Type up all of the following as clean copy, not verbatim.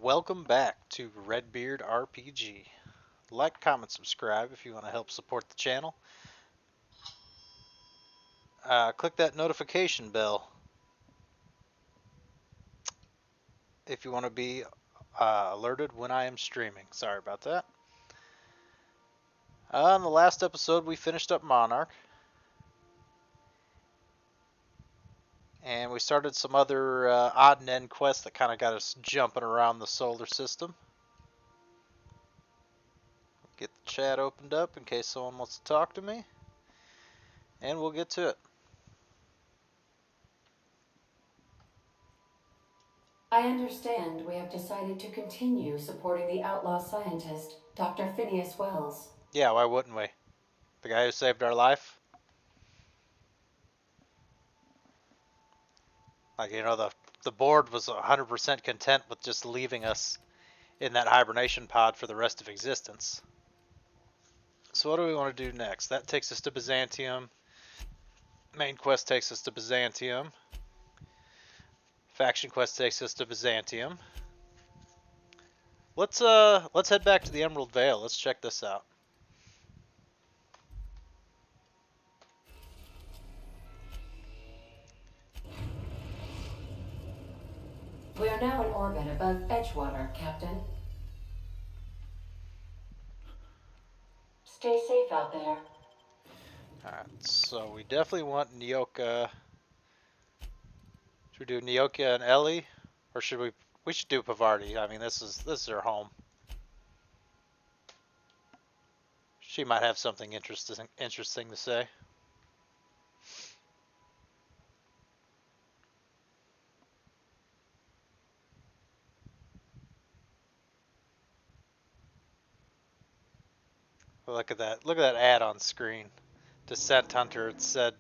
welcome back to Redbeard RPG. Like, comment, subscribe if you want to help support the channel. Click that notification bell if you want to be alerted when I am streaming. Sorry about that. In the last episode, we finished up Monarch. And we started some other odd and end quests that kind of got us jumping around the solar system. Get the chat opened up in case someone wants to talk to me. And we'll get to it. I understand we have decided to continue supporting the outlaw scientist, Dr. Phineas Wells. Yeah, why wouldn't we? The guy who saved our life? Like, you know, the board was 100% content with just leaving us in that hibernation pod for the rest of existence. So what do we want to do next? That takes us to Byzantium. Main quest takes us to Byzantium. Faction quest takes us to Byzantium. Let's head back to the Emerald Vale. Let's check this out. We are now in orbit above Edgewater, Captain. Stay safe out there. Alright, so we definitely want Nyoka. Should we do Nyoka and Ellie? Or should we should do Pavarti. I mean, this is her home. She might have something interesting to say. Look at that. Look at that ad on screen. Descent Hunter. It said,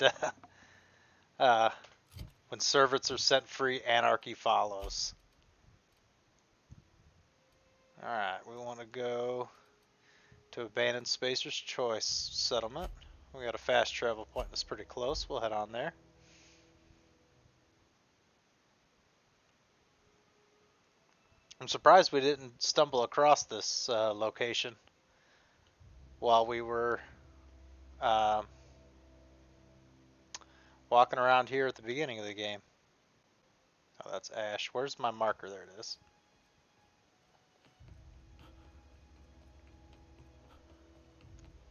when servants are set free, anarchy follows. Alright, we want to go to Abandoned Spacer's Choice Settlement. We got a fast travel point that's pretty close. We'll head on there. I'm surprised we didn't stumble across this location while we were walking around here at the beginning of the game. Oh, that's Ash. Where's my marker? There it is.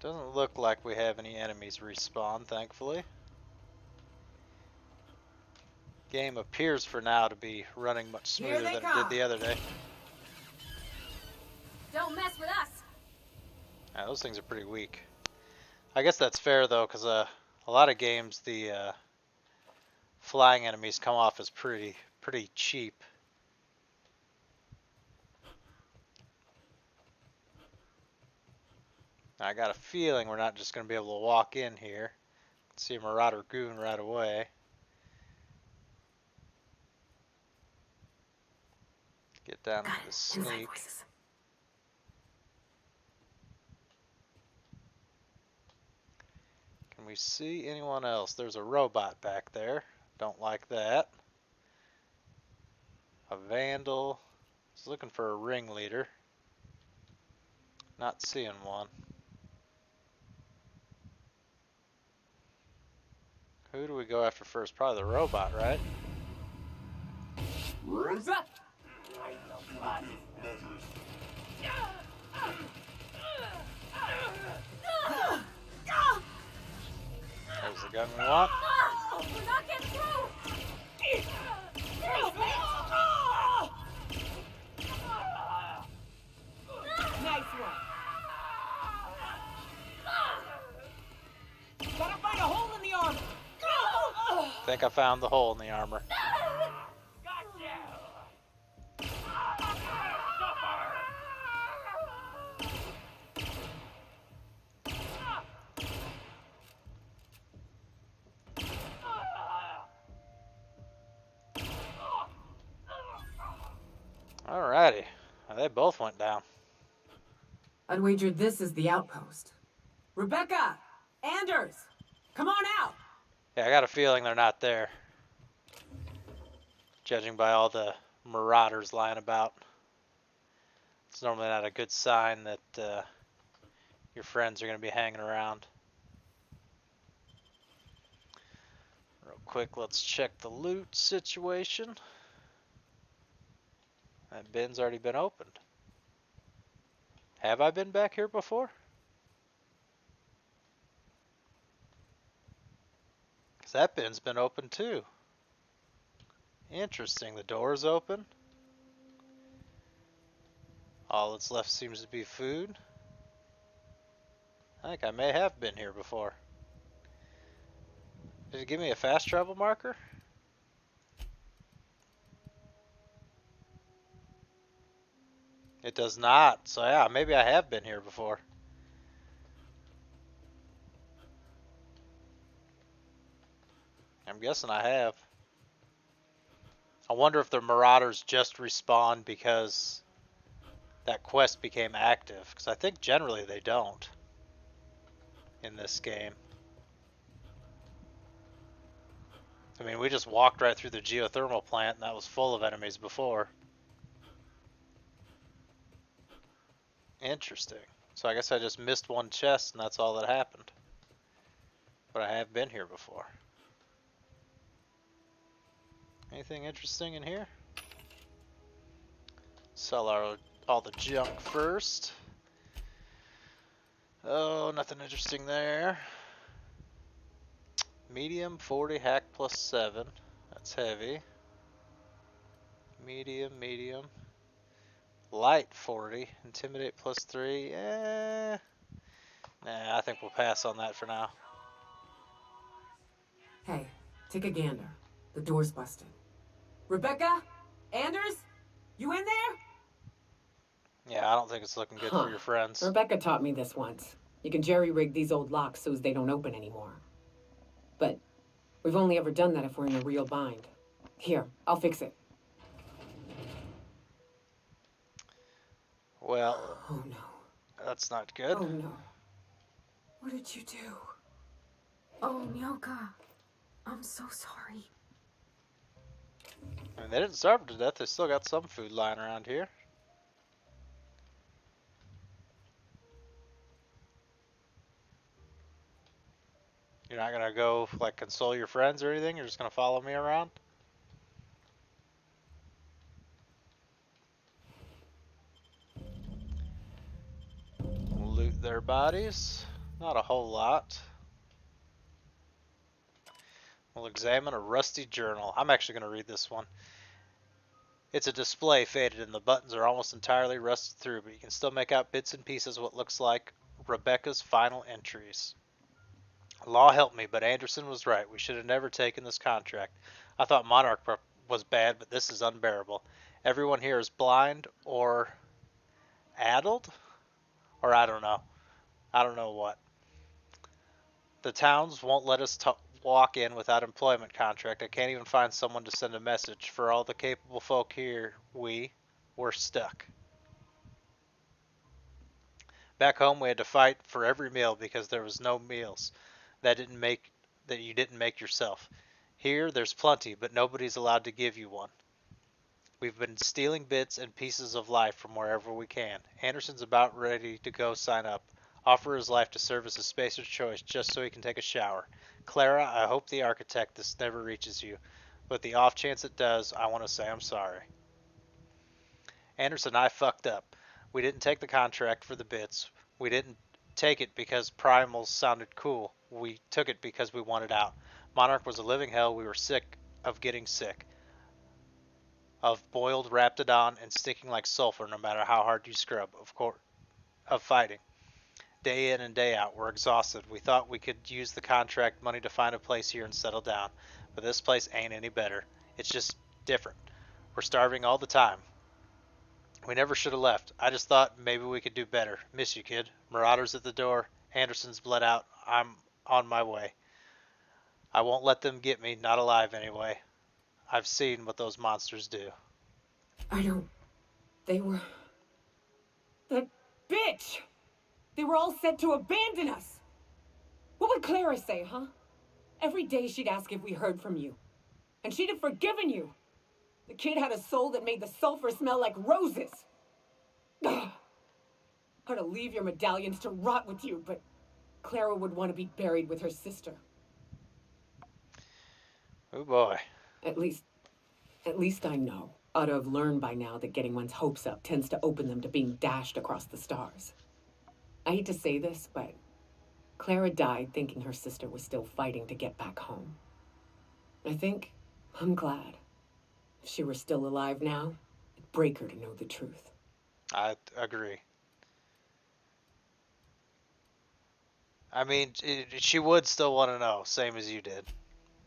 Doesn't look like we have any enemies respawn, thankfully. Game appears for now to be running much smoother than it did the other day. Don't mess with us. Yeah, those things are pretty weak. I guess that's fair though, because a lot of games the flying enemies come off as pretty cheap. I got a feeling we're not just going to be able to walk in here. See a Marauder Goon right away. Get down to the sneak. Can we see anyone else? There's a robot back there. Don't like that. A vandal. I was looking for a ringleader. Not seeing one. Who do we go after first? Probably the robot, right? There's the gun we want. We're not getting through. Nice one. Gotta find a hole in the armor. I think I found the hole in the armor. Alrighty. They both went down. I'd wager this is the outpost. Rebecca! Anders! Come on out! Yeah, I got a feeling they're not there. Judging by all the marauders lying about. It's normally not a good sign that your friends are going to be hanging around. Real quick, let's check the loot situation. That bin's already been opened. Have I been back here before? Because that bin's been open too. Interesting, the door's open. All that's left seems to be food. I think I may have been here before. Did it give me a fast travel marker? It does not, so yeah, maybe I have been here before. I'm guessing I have. I wonder if the Marauders just respawn because that quest became active, because I think generally they don't in this game. I mean, we just walked right through the geothermal plant and that was full of enemies before. Interesting. So I guess I just missed one chest and that's all that happened. But I have been here before. Anything interesting in here? Sell all the junk first. Oh, nothing interesting there. Medium 40 hack plus 7. That's heavy. Medium. Light 40. Intimidate plus 3. Nah, I think we'll pass on that for now. Hey, take a gander. The door's busted. Rebecca? Anders? You in there? Yeah, I don't think it's looking good for your friends. Rebecca taught me this once. You can jerry-rig these old locks so they don't open anymore. But we've only ever done that if we're in a real bind. Here, I'll fix it. Well, Oh no. that's not good. Oh no. What did you do? Oh, Myoka. I'm so sorry. I mean, they didn't starve to death. They still got some food lying around here. You're not gonna go, like, console your friends or anything? You're just gonna follow me around? Loot their bodies. Not a whole lot. We'll examine a rusty journal. I'm actually gonna read this one. It's a display faded and the buttons are almost entirely rusted through, but you can still make out bits and pieces of what looks like Rebecca's final entries. Law help me, but Anderson was right. We should have never taken this contract. I thought Monarch was bad, but this is unbearable. Everyone here is blind or addled? Or I don't know. I don't know what. The towns won't let us walk in without employment contract. I can't even find someone to send a message. For all the capable folk here, we're stuck. Back home, we had to fight for every meal because there was no meals that you didn't make yourself. Here, there's plenty, but nobody's allowed to give you one. We've been stealing bits and pieces of life from wherever we can. Anderson's about ready to go sign up. Offer his life to serve as a spacer's choice just so he can take a shower. Clara, I hope the architect this never reaches you, but the off chance it does, I want to say I'm sorry. Anderson and I fucked up. We didn't take the contract for the bits. We didn't take it because primals sounded cool. We took it because we wanted out. Monarch was a living hell. We were sick of getting sick. Of boiled Raptidon and sticking like sulfur no matter how hard you scrub, of fighting. Day in and day out, we're exhausted. We thought we could use the contract money to find a place here and settle down, but this place ain't any better. It's just different. We're starving all the time. We never should have left. I just thought maybe we could do better. Miss you, kid. Marauders at the door. Anderson's bled out. I'm on my way. I won't let them get me, not alive anyway. I've seen what those monsters do. They were... That bitch! They were all set to abandon us! What would Clara say, huh? Every day she'd ask if we heard from you. And she'd have forgiven you. The kid had a soul that made the sulfur smell like roses. Ugh. Or to leave your medallions to rot with you, but Clara would want to be buried with her sister. Oh boy. At least I know. Ought to have learned by now that getting one's hopes up tends to open them to being dashed across the stars. I hate to say this, but Clara died thinking her sister was still fighting to get back home. I'm glad. If she were still alive now, it'd break her to know the truth. I agree. I mean, she would still want to know, same as you did.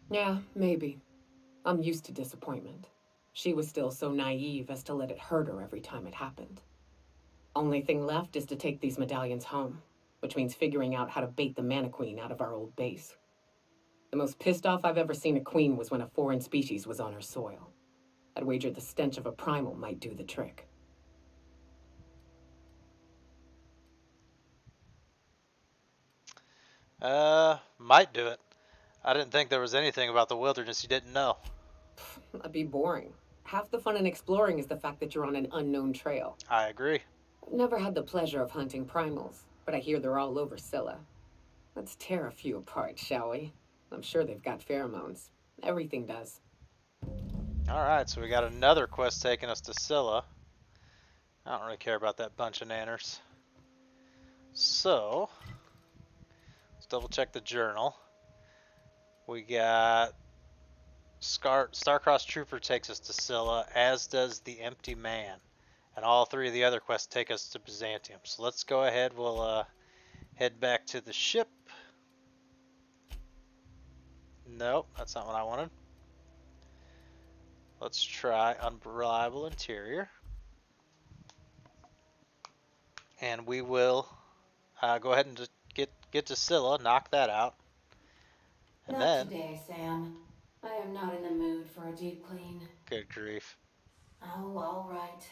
Yeah, maybe. I'm used to disappointment. She was still so naive as to let it hurt her every time it happened. Only thing left is to take these medallions home, which means figuring out how to bait the Mana Queen out of our old base. The most pissed off I've ever seen a queen was when a foreign species was on her soil. I'd wager the stench of a primal might do the trick. Might do it. I didn't think there was anything about the wilderness you didn't know. That'd be boring. Half the fun in exploring is the fact that you're on an unknown trail. I agree. I've never had the pleasure of hunting primals, but I hear they're all over Scylla. Let's tear a few apart, shall we? I'm sure they've got pheromones. Everything does. Alright, so we got another quest taking us to Scylla. I don't really care about that bunch of nanners. So, let's double check the journal. We got Starcross Trooper takes us to Scylla, as does the Empty Man. And all three of the other quests take us to Byzantium. So let's go ahead, we'll head back to the ship. Nope, that's not what I wanted. Let's try Unreliable Interior. And we will go ahead and just get to Scylla, knock that out. And Not then, today, Sam. I am not in the mood for a deep clean. good grief. Oh, all right.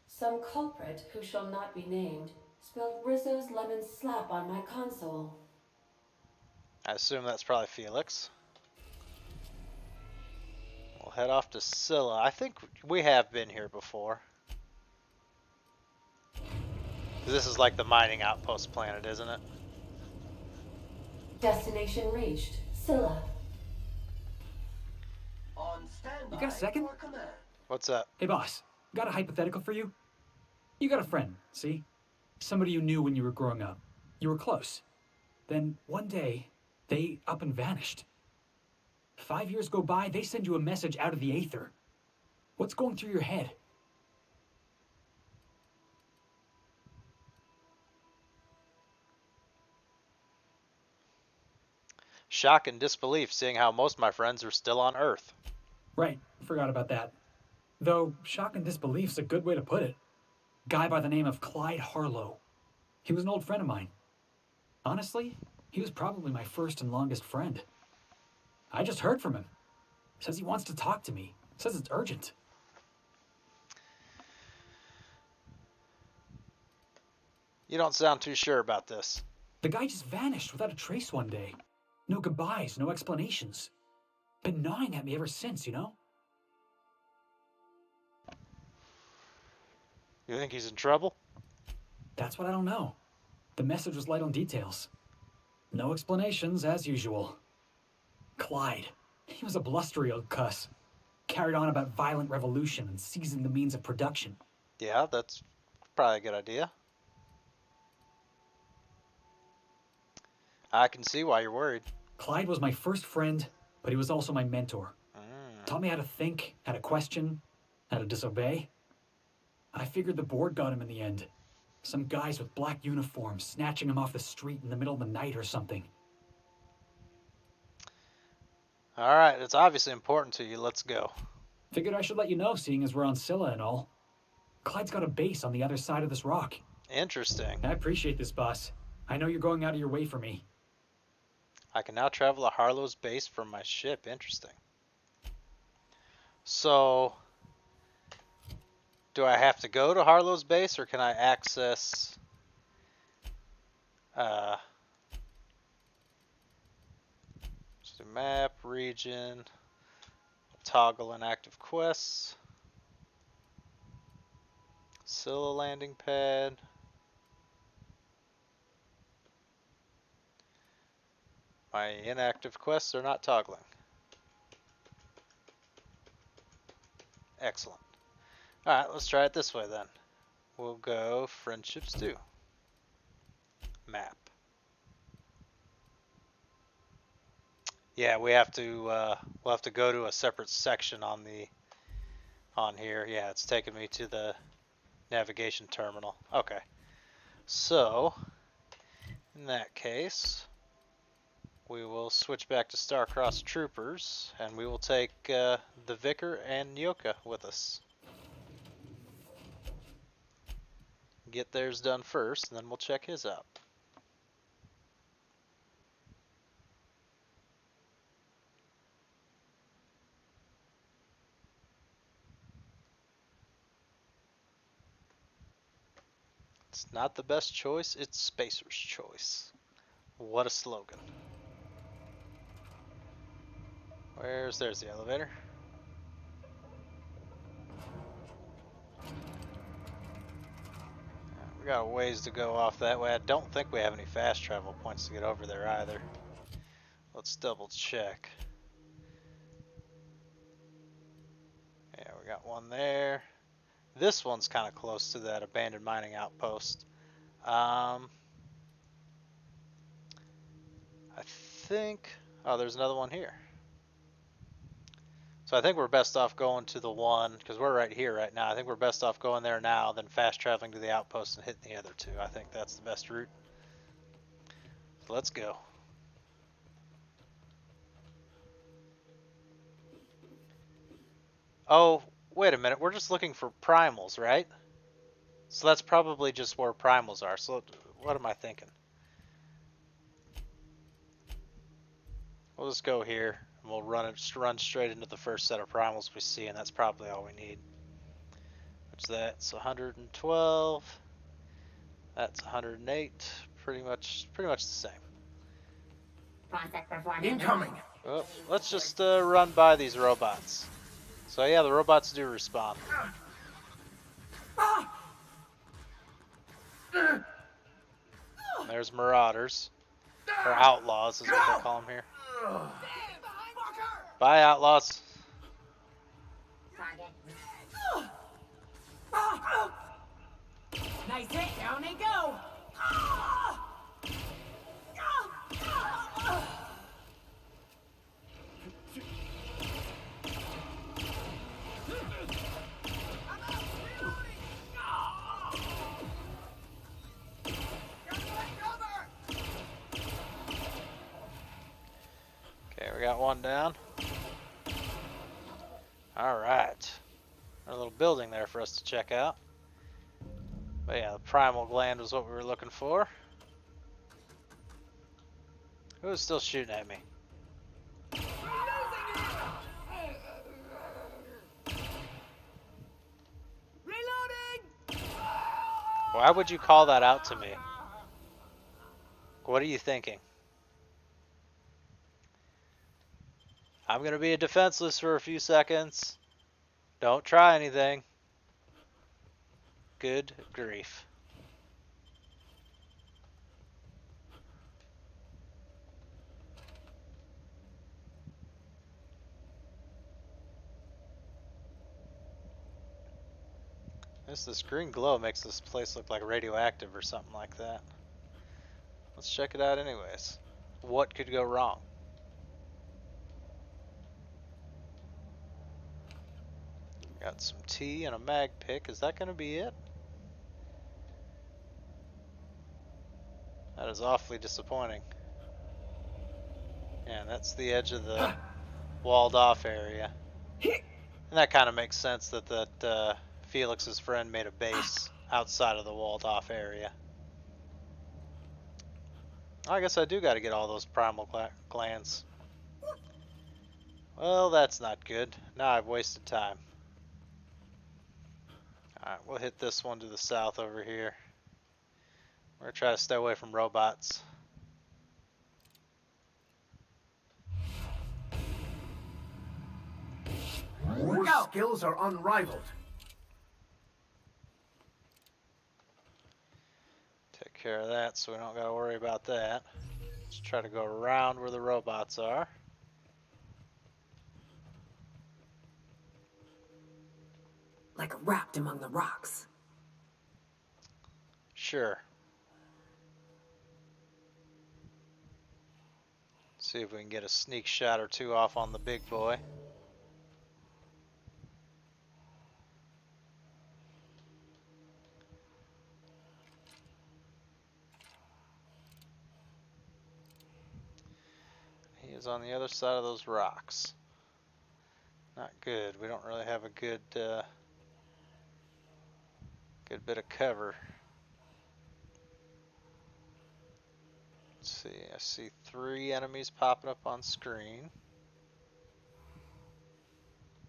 Some culprit who shall not be named spilled Rizzo's lemon slap on my console. I assume that's probably Felix. We'll head off to Scylla. I think we have been here before. This is like the mining outpost planet, isn't it? Destination reached. Scylla. You got a second? What's up? Hey, boss. Got a hypothetical for you? You got a friend, see? Somebody you knew when you were growing up. You were close. Then one day, they up and vanished. 5 years go by, they send you a message out of the aether. What's going through your head? Shock and disbelief, seeing how most of my friends are still on Earth. Right, forgot about that. Though, shock and disbelief's a good way to put it. Guy by the name of Clyde Harlow. He was an old friend of mine. Honestly, he was probably my first and longest friend. I just heard from him. Says he wants to talk to me. Says it's urgent. You don't sound too sure about this. The guy just vanished without a trace one day. No goodbyes, no explanations. Been gnawing at me ever since, you know? You think he's in trouble? That's what I don't know. The message was light on details. No explanations, as usual. Clyde. He was a blustery old cuss. Carried on about violent revolution and seizing the means of production. Yeah, that's probably a good idea. I can see why you're worried. Clyde was my first friend, but he was also my mentor. Taught me how to think, how to question, how to disobey. I figured the board got him in the end. Some guys with black uniforms snatching him off the street in the middle of the night or something. Alright, it's obviously important to you. Let's go. Figured I should let you know, seeing as we're on Scylla and all. Clyde's got a base on the other side of this rock. Interesting. I appreciate this, boss. I know you're going out of your way for me. I can now travel to Harlow's base from my ship. Interesting. So, do I have to go to Harlow's base, or can I access so map, region, toggle inactive quests, Scylla landing pad. My inactive quests are not toggling. Excellent. Alright, let's try it this way then. We'll go Friendship Stew. Map. Yeah, we'll have to go to a separate section on here. Yeah, it's taking me to the navigation terminal. Okay. So, in that case, we will switch back to Star-Crossed Troopers, and we will take the Vicar and Yoka with us. Get theirs done first, and then we'll check his out. It's not the best choice, it's Spacer's choice. What a slogan. There's the elevator. We got a ways to go off that way. I don't think we have any fast travel points to get over there either. Let's double check. Yeah, we got one there. This one's kind of close to that abandoned mining outpost. I think... Oh, there's another one here. So I think we're best off going to the one, because we're right here right now. I think we're best off going there now than fast traveling to the outpost and hitting the other two. I think that's the best route. So let's go. Oh, wait a minute. We're just looking for primals, right? So that's probably just where primals are. So what am I thinking? We'll just go here, and we'll run straight into the first set of primals we see, and that's probably all we need. What's that? It's 112. That's 108. Pretty much the same. Incoming. Well, let's just run by these robots. So yeah, the robots do respawn. There's marauders, or outlaws is what they call them here. Bye, outlaws. Nice hit, down they go. Okay, we got one down. Alright. A little building there for us to check out. But yeah, the primal gland was what we were looking for. Who's still shooting at me? Why would you call that out to me? What are you thinking? I'm gonna be defenseless for a few seconds. Don't try anything. Good grief. This green glow makes this place look like radioactive or something like that. Let's check it out anyways. What could go wrong? Got some tea and a mag pick. Is that going to be it? That is awfully disappointing. Yeah, that's the edge of the walled off area. And that kind of makes sense that Felix's friend made a base outside of the walled off area. I guess I do got to get all those primal glands. Well, that's not good. Now I've wasted time. Alright, we'll hit this one to the south over here. We're going to try to stay away from robots. Your skills are unrivaled. care of that, so we don't gotta worry about that. Let's try to go around where the robots are. Like wrapped among the rocks. Sure. See if we can get a sneak shot or two off on the big boy. He is on the other side of those rocks. Not good. We don't really have a good good bit of cover. Let's see. I see 3 enemies popping up on screen.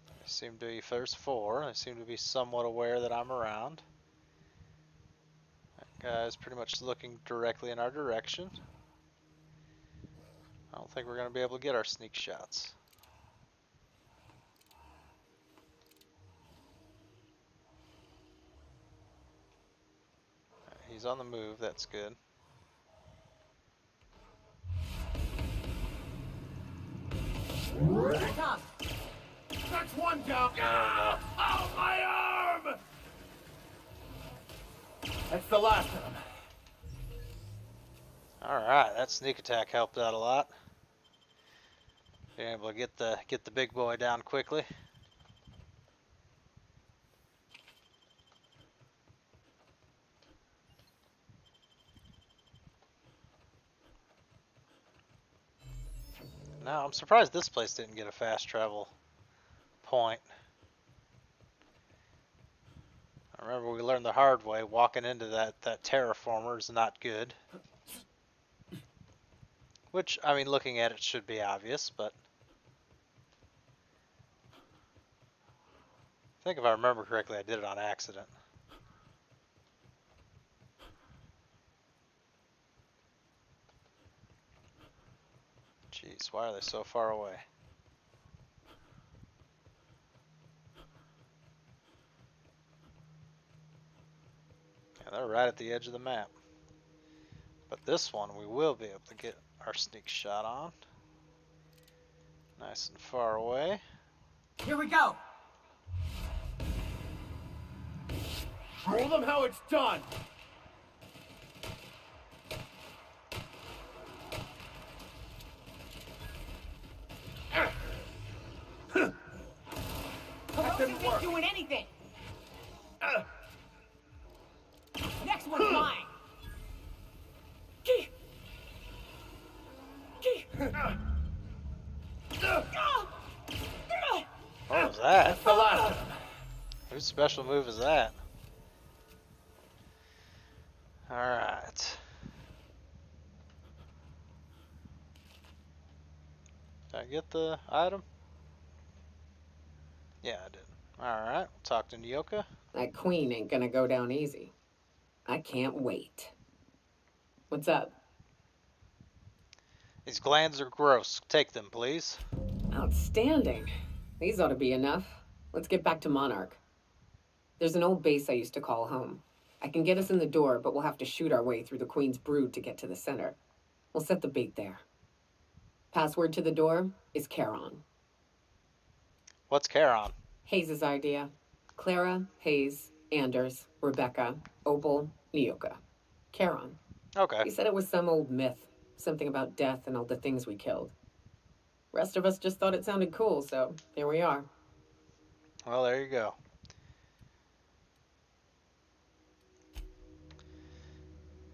They seem to be, there's 4. They seem to be somewhat aware that I'm around. That guy's pretty much looking directly in our direction. I don't think we're going to be able to get our sneak shots. He's on the move, that's good. Back up! That's one down. Ah! Oh, my arm! That's the last of them. Alright, that sneak attack helped out a lot. Being able to get the big boy down quickly. Now, I'm surprised this place didn't get a fast travel point. I remember we learned the hard way, walking into that terraformer is not good. Which, I mean, looking at it should be obvious, but I think if I remember correctly, I did it on accident. Jeez, why are they so far away? Yeah, they're right at the edge of the map. But this one, we will be able to get our sneak shot on. Nice and far away. Here we go! Show them how it's done. Corrosive ain't doing anything. Next one's mine. Gee. Gee. What was that? That's the last of them. Whose special move is that? Alright. Did I get the item? Yeah, I did. Alright, we'll talk to Nyoka. That queen ain't gonna go down easy. I can't wait. What's up? These glands are gross. Take them, please. Outstanding. These ought to be enough. Let's get back to Monarch. There's an old base I used to call home. I can get us in the door, but we'll have to shoot our way through the Queen's brood to get to the center. We'll set the bait there. Password to the door is Charon. What's Charon? Hayes' idea. Clara, Hayes, Anders, Rebecca, Opal, Nyoka. Charon. Okay. He said it was some old myth. Something about death and all the things we killed. Rest of us just thought it sounded cool, so here we are. Well, there you go.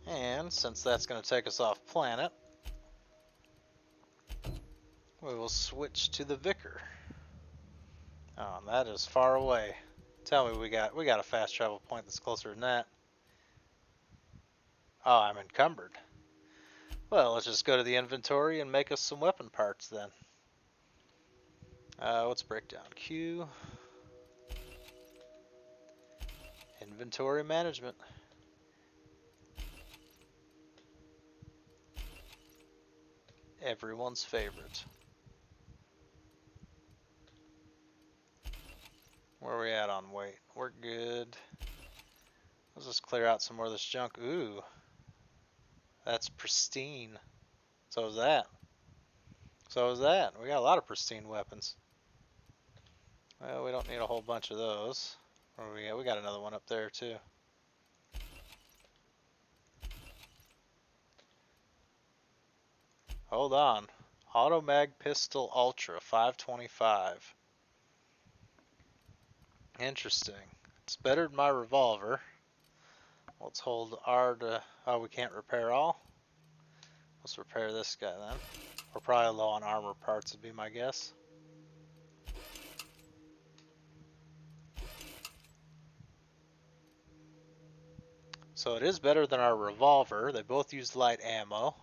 And since that's going to take us off planet, we will switch to the Vicar. Oh, and that is far away. Tell me we got a fast travel point that's closer than that. Oh, I'm encumbered. Well, let's just go to the inventory and make us some weapon parts then. What's breakdown? Q. Inventory management. Everyone's favorite. Where are we at on weight? We're good. Let's just clear out some more of this junk. Ooh. That's pristine. So is that. So is that. We got a lot of pristine weapons. Well, we don't need a whole bunch of those. Or we got another one up there too. Hold on. Automag Pistol Ultra 525. Interesting. It's better than my revolver. Let's hold R to... Oh, we can't repair all? Let's repair this guy then. We're probably low on armor parts would be my guess. So it is better than our revolver. They both use light ammo.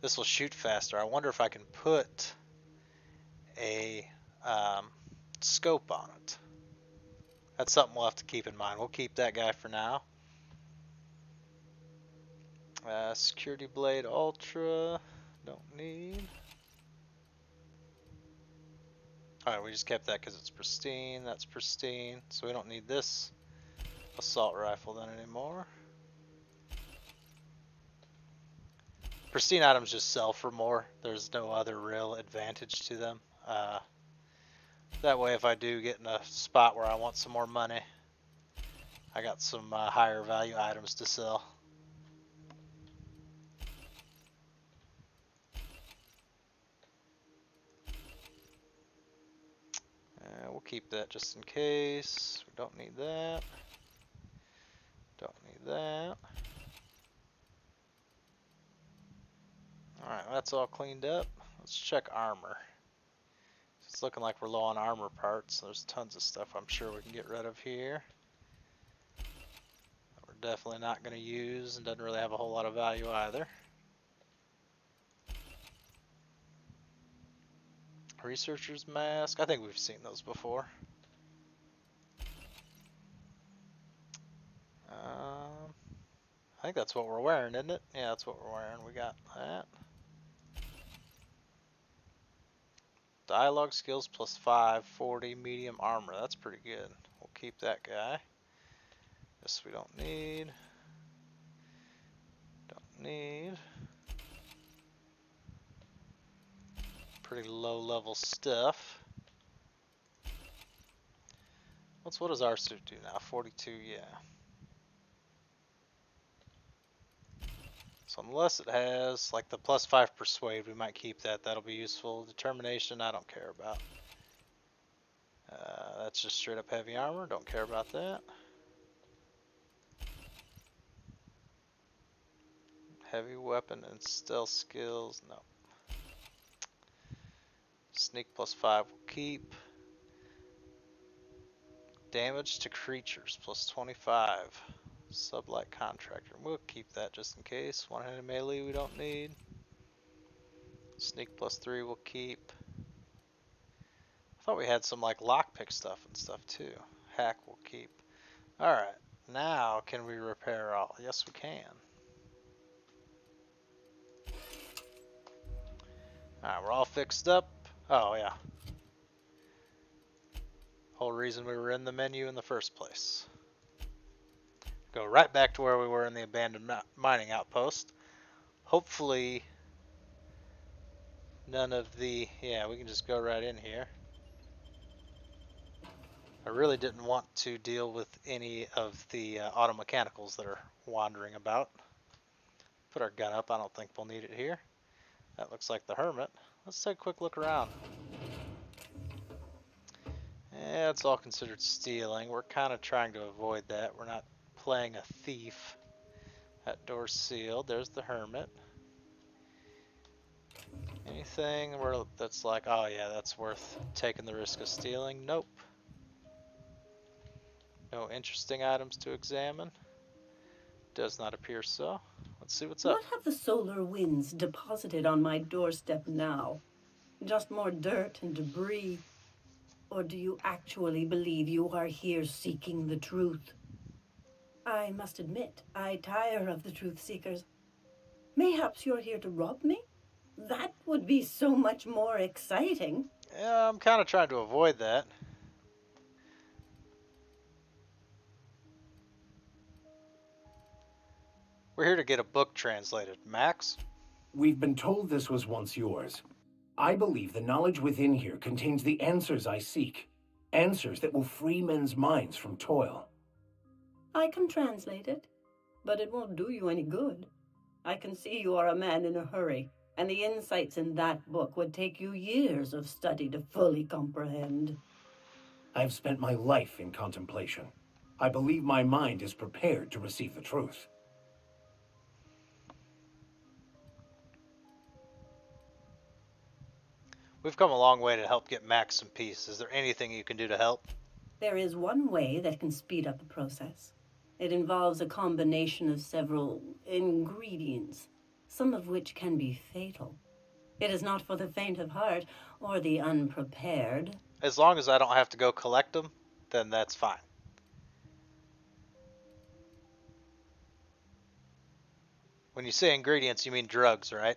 This will shoot faster. I wonder if I can put a scope on it. That's something we'll have to keep in mind. We'll keep that guy for now. Security Blade Ultra. Don't need. Alright, we just kept that because it's pristine. That's pristine. So we don't need this assault rifle then anymore. Pristine items just sell for more. There's no other real advantage to them. That way if I do get in a spot where I want some more money, I got some higher value items to sell. We'll keep that just in case. We don't need that. Don't need that. Alright, that's all cleaned up. Let's check armor. It's looking like we're low on armor parts. There's tons of stuff I'm sure we can get rid of here. That we're definitely not going to use and doesn't really have a whole lot of value either. Researcher's mask. I think we've seen those before. I think that's what we're wearing, isn't it? Yeah, that's what we're wearing. We got that. Dialogue skills plus 5, 40, medium armor. That's pretty good. We'll keep that guy. This we don't need. Don't need. Pretty low level stuff. What does our suit do now? 42, yeah. So unless it has like the plus 5 persuade, we might keep that. That'll be useful. Determination, I don't care about. That's just straight up heavy armor. Don't care about that. Heavy weapon and stealth skills, no. Sneak plus 5 will keep. Damage to creatures plus 25. Sublight contractor. We'll keep that just in case. One-handed melee we don't need. Sneak plus 3 we'll keep. I thought we had some like lockpick stuff and stuff too. Hack we'll keep. Alright, now can we repair all? Yes we can. Alright, we're all fixed up. Oh yeah. Whole reason we were in the menu in the first place. Go right back to where we were in the abandoned mining outpost. Hopefully none of the... Yeah, we can just go right in here. I really didn't want to deal with any of the auto mechanicals that are wandering about. Put our gun up. I don't think we'll need it here. That looks like the hermit. Let's take a quick look around. Yeah, it's all considered stealing. We're kind of trying to avoid that. We're not playing a thief. That door's sealed. There's the hermit. Anything where that's like, oh yeah, that's worth taking the risk of stealing? Nope. No interesting items to examine. Does not appear so. Let's see what's up. What have the solar winds deposited on my doorstep now? Just more dirt and debris? Or do you actually believe you are here seeking the truth? I must admit, I tire of the truth seekers. Mayhaps you're here to rob me? That would be so much more exciting. Yeah, I'm kind of trying to avoid that. We're here to get a book translated. Max? We've been told this was once yours. I believe the knowledge within here contains the answers I seek. Answers that will free men's minds from toil. I can translate it, but it won't do you any good. I can see you are a man in a hurry, and the insights in that book would take you years of study to fully comprehend. I've spent my life in contemplation. I believe my mind is prepared to receive the truth. We've come a long way to help get Max some peace. Is there anything you can do to help? There is one way that can speed up the process. It involves a combination of several ingredients, some of which can be fatal. It is not for the faint of heart or the unprepared. As long as I don't have to go collect them, then that's fine. When you say ingredients, you mean drugs, right?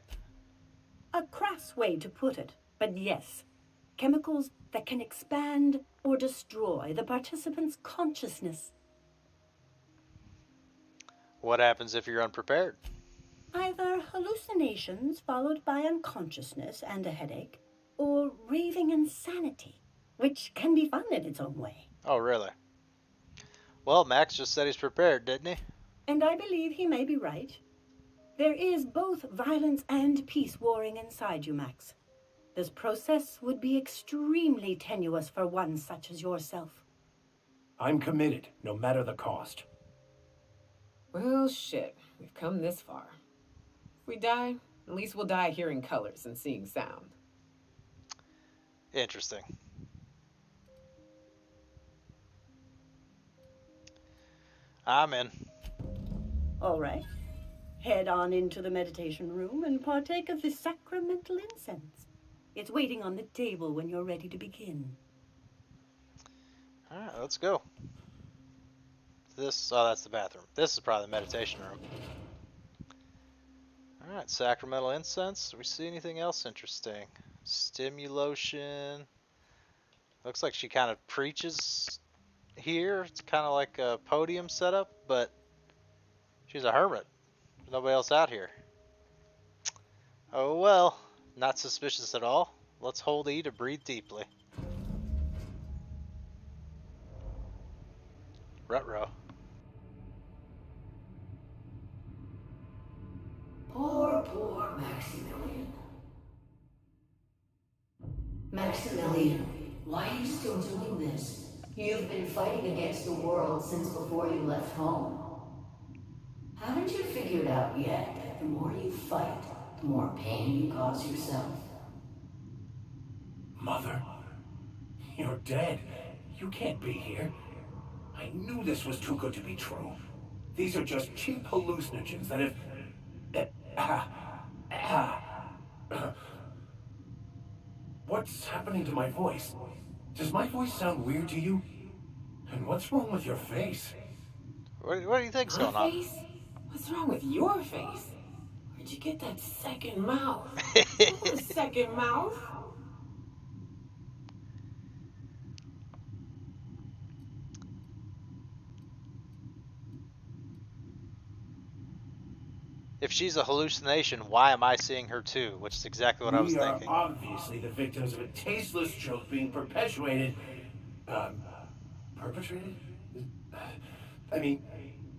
A crass way to put it, but yes. Chemicals that can expand or destroy the participant's consciousness. What happens if you're unprepared? Either hallucinations followed by unconsciousness and a headache, or raving insanity, which can be fun in its own way. Oh, really? Well, Max just said he's prepared, didn't he? And I believe he may be right. There is both violence and peace warring inside you, Max. This process would be extremely tenuous for one such as yourself. I'm committed, no matter the cost. Well, shit. We've come this far. If we die, at least we'll die hearing colors and seeing sound. Interesting. I'm in. All right. Head on into the meditation room and partake of the sacramental incense. It's waiting on the table when you're ready to begin. Alright, let's go. Oh, that's the bathroom. This is probably the meditation room. Alright, sacramental incense. Do we see anything else interesting? Stimulation. Looks like she kind of preaches here. It's kind of like a podium setup, but she's a hermit. There's nobody else out here. Oh well, not suspicious at all. Let's hold E to breathe deeply. Ruh-roh. Poor Maximilian. Maximilian, why are you still doing this? You've been fighting against the world since before you left home. Haven't you figured out yet that the more you fight, the more pain you cause yourself? Mother, you're dead. You can't be here. I knew this was too good to be true. These are just cheap hallucinogens that have... What's happening to my voice? Does my voice sound weird to you? And what's wrong with your face? What do you think's going My on? face? What's wrong with your face? Where'd you get that second mouth? A second mouth? If she's a hallucination, why am I seeing her too? Which is exactly what I was thinking. We are obviously the victims of a tasteless joke being perpetuated. Perpetrated? I mean,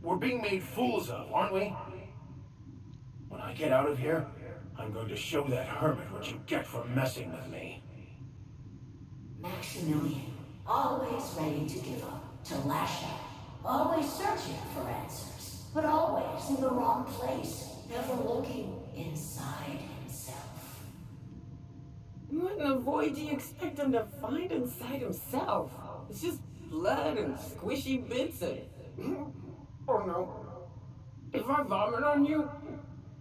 we're being made fools of, aren't we? When I get out of here, I'm going to show that hermit what you get for messing with me. Maximilian, always ready to give up, to lash out, always searching for answers, but always in the wrong place, never looking inside himself. What in the void do you expect him to find inside himself? It's just blood and squishy bits and... Oh no. If I vomit on you,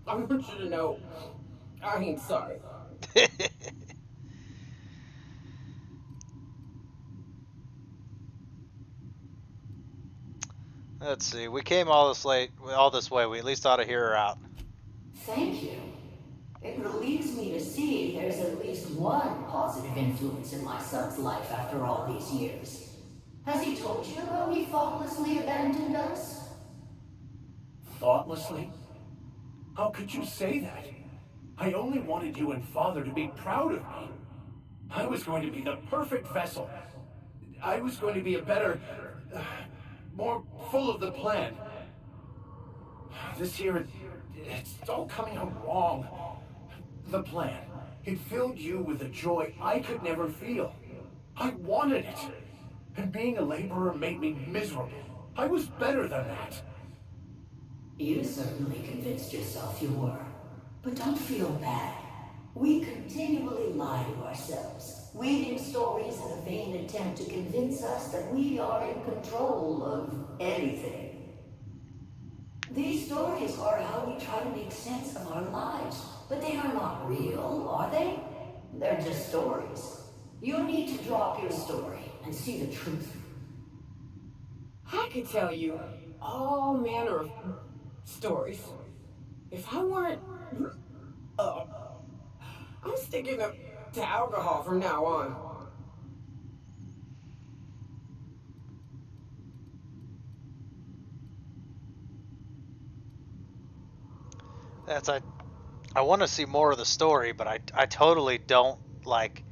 I want you to know I ain't sorry. Let's see. We came all this way. We at least ought to hear her out. Thank you. It relieves me to see there's at least one positive influence in my son's life after all these years. Has he told you how he thoughtlessly abandoned us? Thoughtlessly? How could you say that? I only wanted you and Father to be proud of me. I was going to be the perfect vessel. I was going to be a better, more full of the plan. This year, it's all coming out wrong. The plan. It filled you with a joy I could never feel. I wanted it. And being a laborer made me miserable. I was better than that. You certainly convinced yourself you were. But don't feel bad. We continually lie to ourselves, weaving stories in a vain attempt to convince us that we are in control of anything. These stories are how we try to make sense of our lives, but they are not real, are they? They're just stories. You need to drop your story and see the truth. I could tell you all manner of stories. If I weren't I'm sticking to alcohol from now on. That's I want to see more of the story, but I totally don't like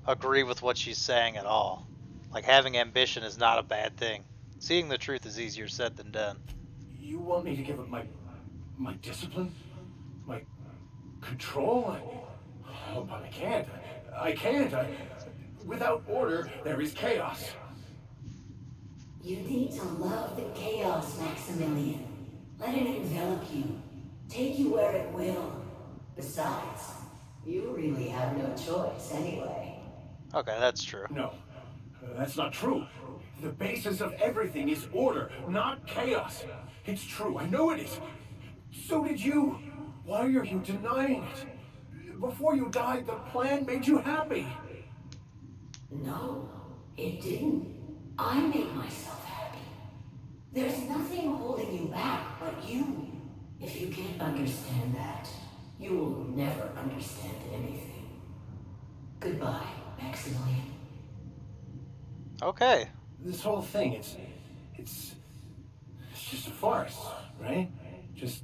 agree with what she's saying at all. Like having ambition is not a bad thing. Seeing the truth is easier said than done. You want me to give up my discipline? My control? Oh, but I can't. I can't. Without order, there is chaos. You need to love the chaos, Maximilian. Let it envelop you, take you where it will. Besides, you really have no choice anyway. Okay, that's true. No, that's not true. The basis of everything is order, not chaos. It's true, I know it is. So did you. Why are you denying it? Before you died, the plan made you happy. No, it didn't. I made myself happy. There's nothing holding you back but you. If you can't understand that, you will never understand anything. Goodbye, Maximilian. Okay. This whole thing, it's just a farce, right? Just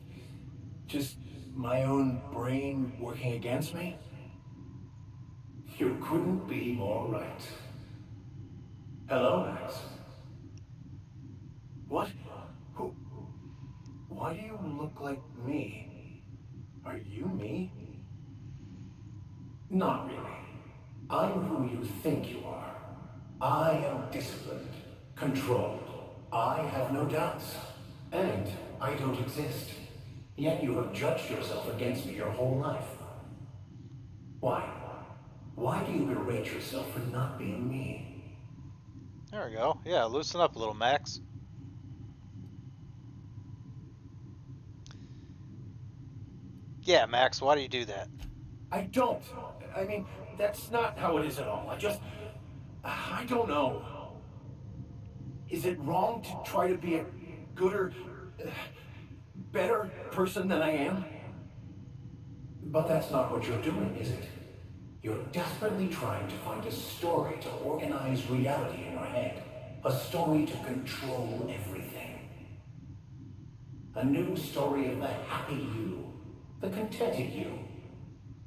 my own brain working against me? You couldn't be more right. Hello, Max. What? Who? Why do you look like me? Are you me? Not really. I'm who you think you are. I am disciplined, controlled. I have no doubts. And I don't exist. Yet you have judged yourself against me your whole life. Why? Why do you berate yourself for not being me? There we go. Yeah, loosen up a little, Max. Yeah, Max, why do you do that? I don't. I mean, that's not how it is at all. I don't know. Is it wrong to try to be a gooder, better person than I am? But that's not what you're doing, is it? You're desperately trying to find a story to organize reality in your head. A story to control everything. A new story of the happy you, the contented you.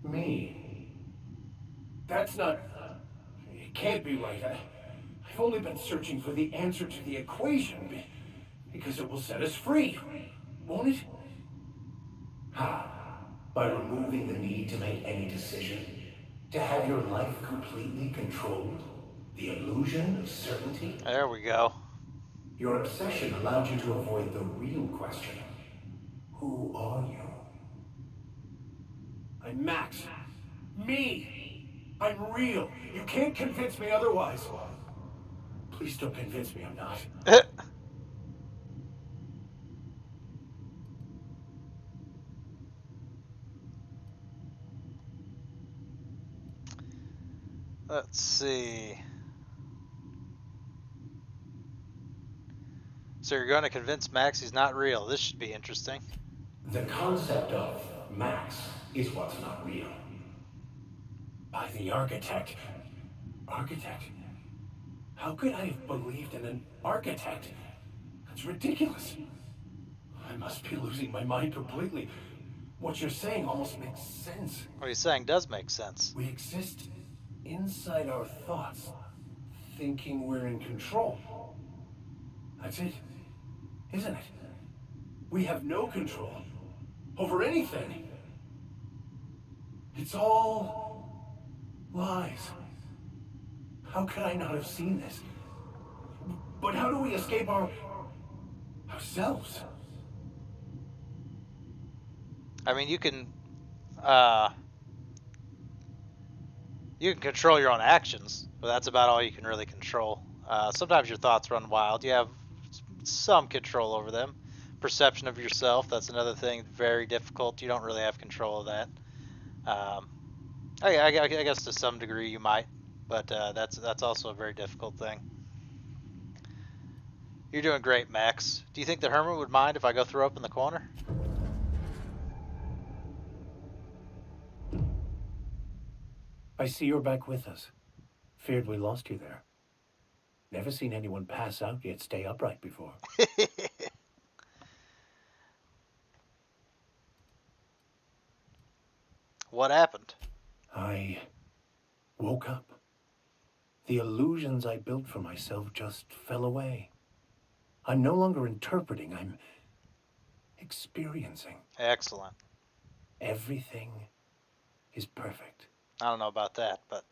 Me. That's not... It can't be right. I've only been searching for the answer to the equation, because it will set us free, won't it? How? By removing the need to make any decision? To have your life completely controlled? The illusion of certainty? There we go. Your obsession allowed you to avoid the real question. Who are you? I'm Max. Me! I'm real. You can't convince me otherwise. Please don't convince me I'm not. Let's see. So you're going to convince Max he's not real. This should be interesting. The concept of Max is what's not real. By the architect. Architect? How could I have believed in an architect? That's ridiculous. I must be losing my mind completely. What you're saying almost makes sense. What he's saying does make sense. We exist inside our thoughts, thinking we're in control. That's it, isn't it? We have no control over anything. It's all lies. How could I not have seen this? But how do we escape ourselves? I mean, you can control your own actions, but that's about all you can really control. Sometimes your thoughts run wild. You have some control over them. Perception of yourself, that's another thing, very difficult. You don't really have control of that. I guess to some degree you might, but that's also a very difficult thing. You're doing great, Max. Do you think the Hermit would mind if I go throw up in the corner? I see you're back with us. Feared we lost you there. Never seen anyone pass out yet stay upright before. What happened? I woke up. The illusions I built for myself just fell away. I'm no longer interpreting, I'm experiencing. Excellent. Everything is perfect. I don't know about that, but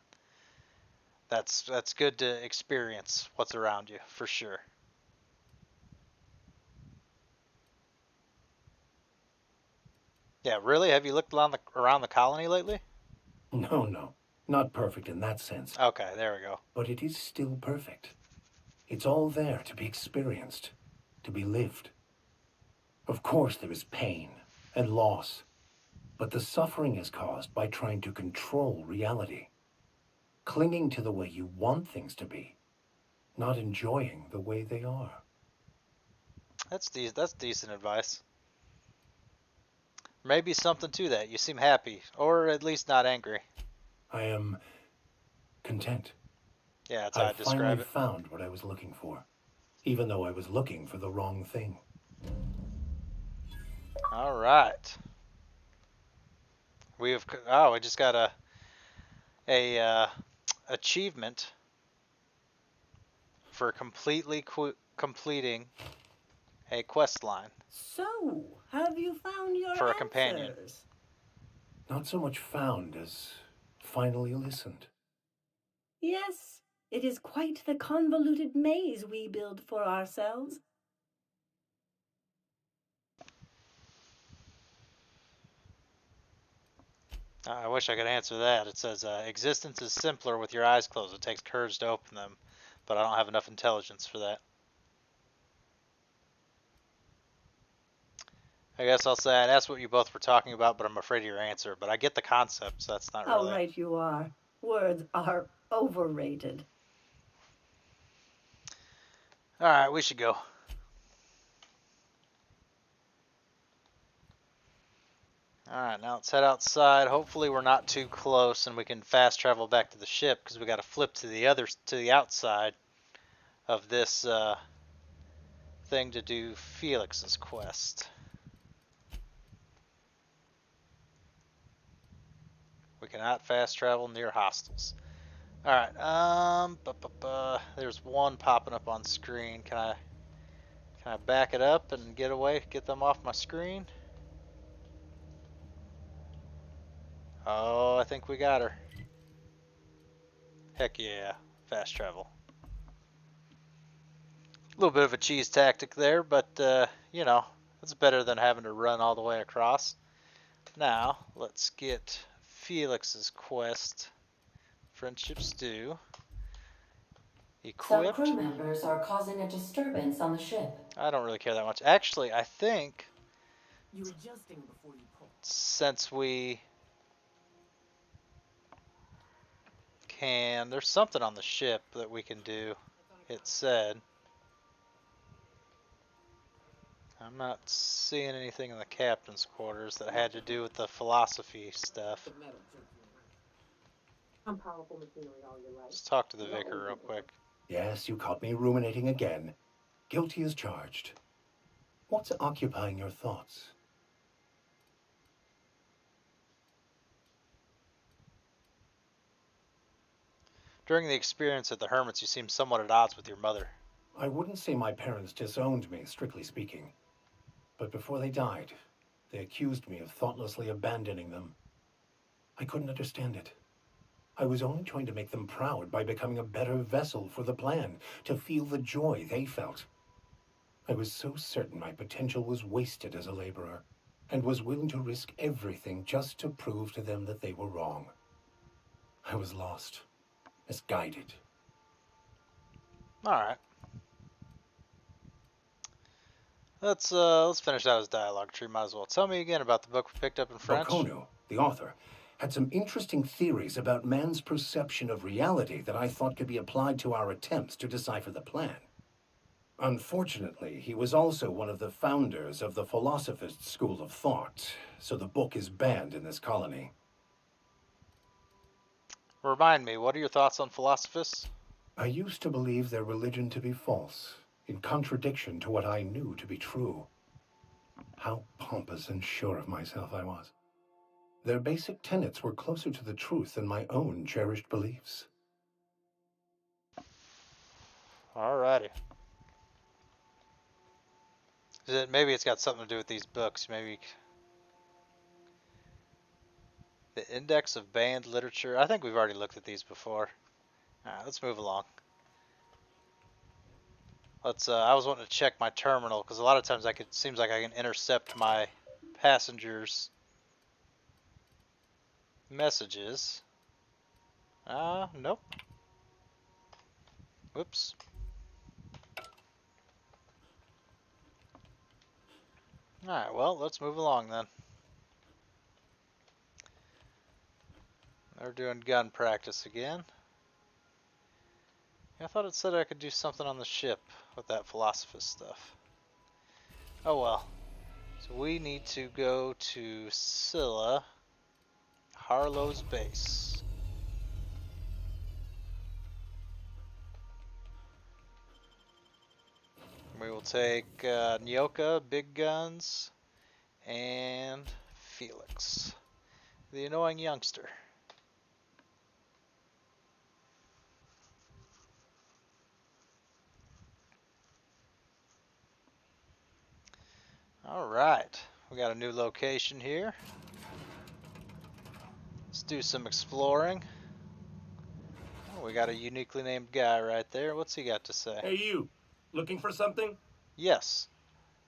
that's good to experience what's around you, for sure. Yeah, really? Have you looked around the colony lately? No, not perfect in that sense. Okay, there we go. But it is still perfect. It's all there to be experienced, to be lived. Of course there is pain and loss, but the suffering is caused by trying to control reality, clinging to the way you want things to be, not enjoying the way they are. That's decent advice. Maybe something to that. You seem happy, or at least not angry. I am content. Yeah, that's how I I describe finally it. found what I was looking for, even though I was looking for the wrong thing. All right. We just got a achievement for completing a quest line So, have you found your for a companion. answers? Not so much found as finally listened. Yes, it is quite the convoluted maze we build for ourselves. I wish I could answer that. It says, existence is simpler with your eyes closed. It takes courage to open them, but I don't have enough intelligence for that. I guess I'll say I'd ask what you both were talking about, but I'm afraid of your answer. But I get the concept, so that's not How really... right you are. Words are overrated. Alright, we should go. Alright, now let's head outside. Hopefully we're not too close and we can fast travel back to the ship, because we got to flip to the outside of this thing to do Felix's quest. We cannot fast travel near hostiles. Alright, there's one popping up on screen. Can I back it up and get them off my screen? Oh, I think we got her. Heck yeah, fast travel. A little bit of a cheese tactic there, but you know, it's better than having to run all the way across. Now, let's get Felix's quest, Friendship Stew, Some equipped. crew members are causing a disturbance on the ship. I don't really care that much. Actually, I think You're adjusting before you pull. since we there's something on the ship that we can do, it said. I'm not seeing anything in the captain's quarters that had to do with the philosophy stuff. Unpowerful machinery all your life. Let's talk to the vicar real quick. Yes, you caught me ruminating again. Guilty as charged. What's occupying your thoughts? During the experience at the Hermits, you seemed somewhat at odds with your mother. I wouldn't say my parents disowned me, strictly speaking. But before they died, they accused me of thoughtlessly abandoning them. I couldn't understand it. I was only trying to make them proud by becoming a better vessel for the plan, to feel the joy they felt. I was so certain my potential was wasted as a laborer, and was willing to risk everything just to prove to them that they were wrong. I was lost, misguided. All right. Let's finish out his dialogue tree. Might as well. Tell me again about the book we picked up in French. Bocconu, the author, had some interesting theories about man's perception of reality that I thought could be applied to our attempts to decipher the plan. Unfortunately, he was also one of the founders of the Philosophist school of thought, so the book is banned in this colony. Remind me, what are your thoughts on philosophists? I used to believe their religion to be false, in contradiction to what I knew to be true. How pompous and sure of myself I was. Their basic tenets were closer to the truth than my own cherished beliefs. Alrighty. Maybe it's got something to do with these books. Maybe the Index of Banned Literature. I think we've already looked at these before. Alright, let's move along. I was wanting to check my terminal because a lot of times seems like I can intercept my passengers' messages. Nope. Whoops. Alright, well, let's move along then. They're doing gun practice again. I thought it said I could do something on the ship with that philosophist stuff. Oh well. So we need to go to Scylla, Harlow's base. We will take Nyoka, Big Guns, and Felix, the annoying youngster. Alright, we got a new location here. Let's do some exploring. Oh, we got a uniquely named guy right there. What's he got to say? Hey, you. Looking for something? Yes.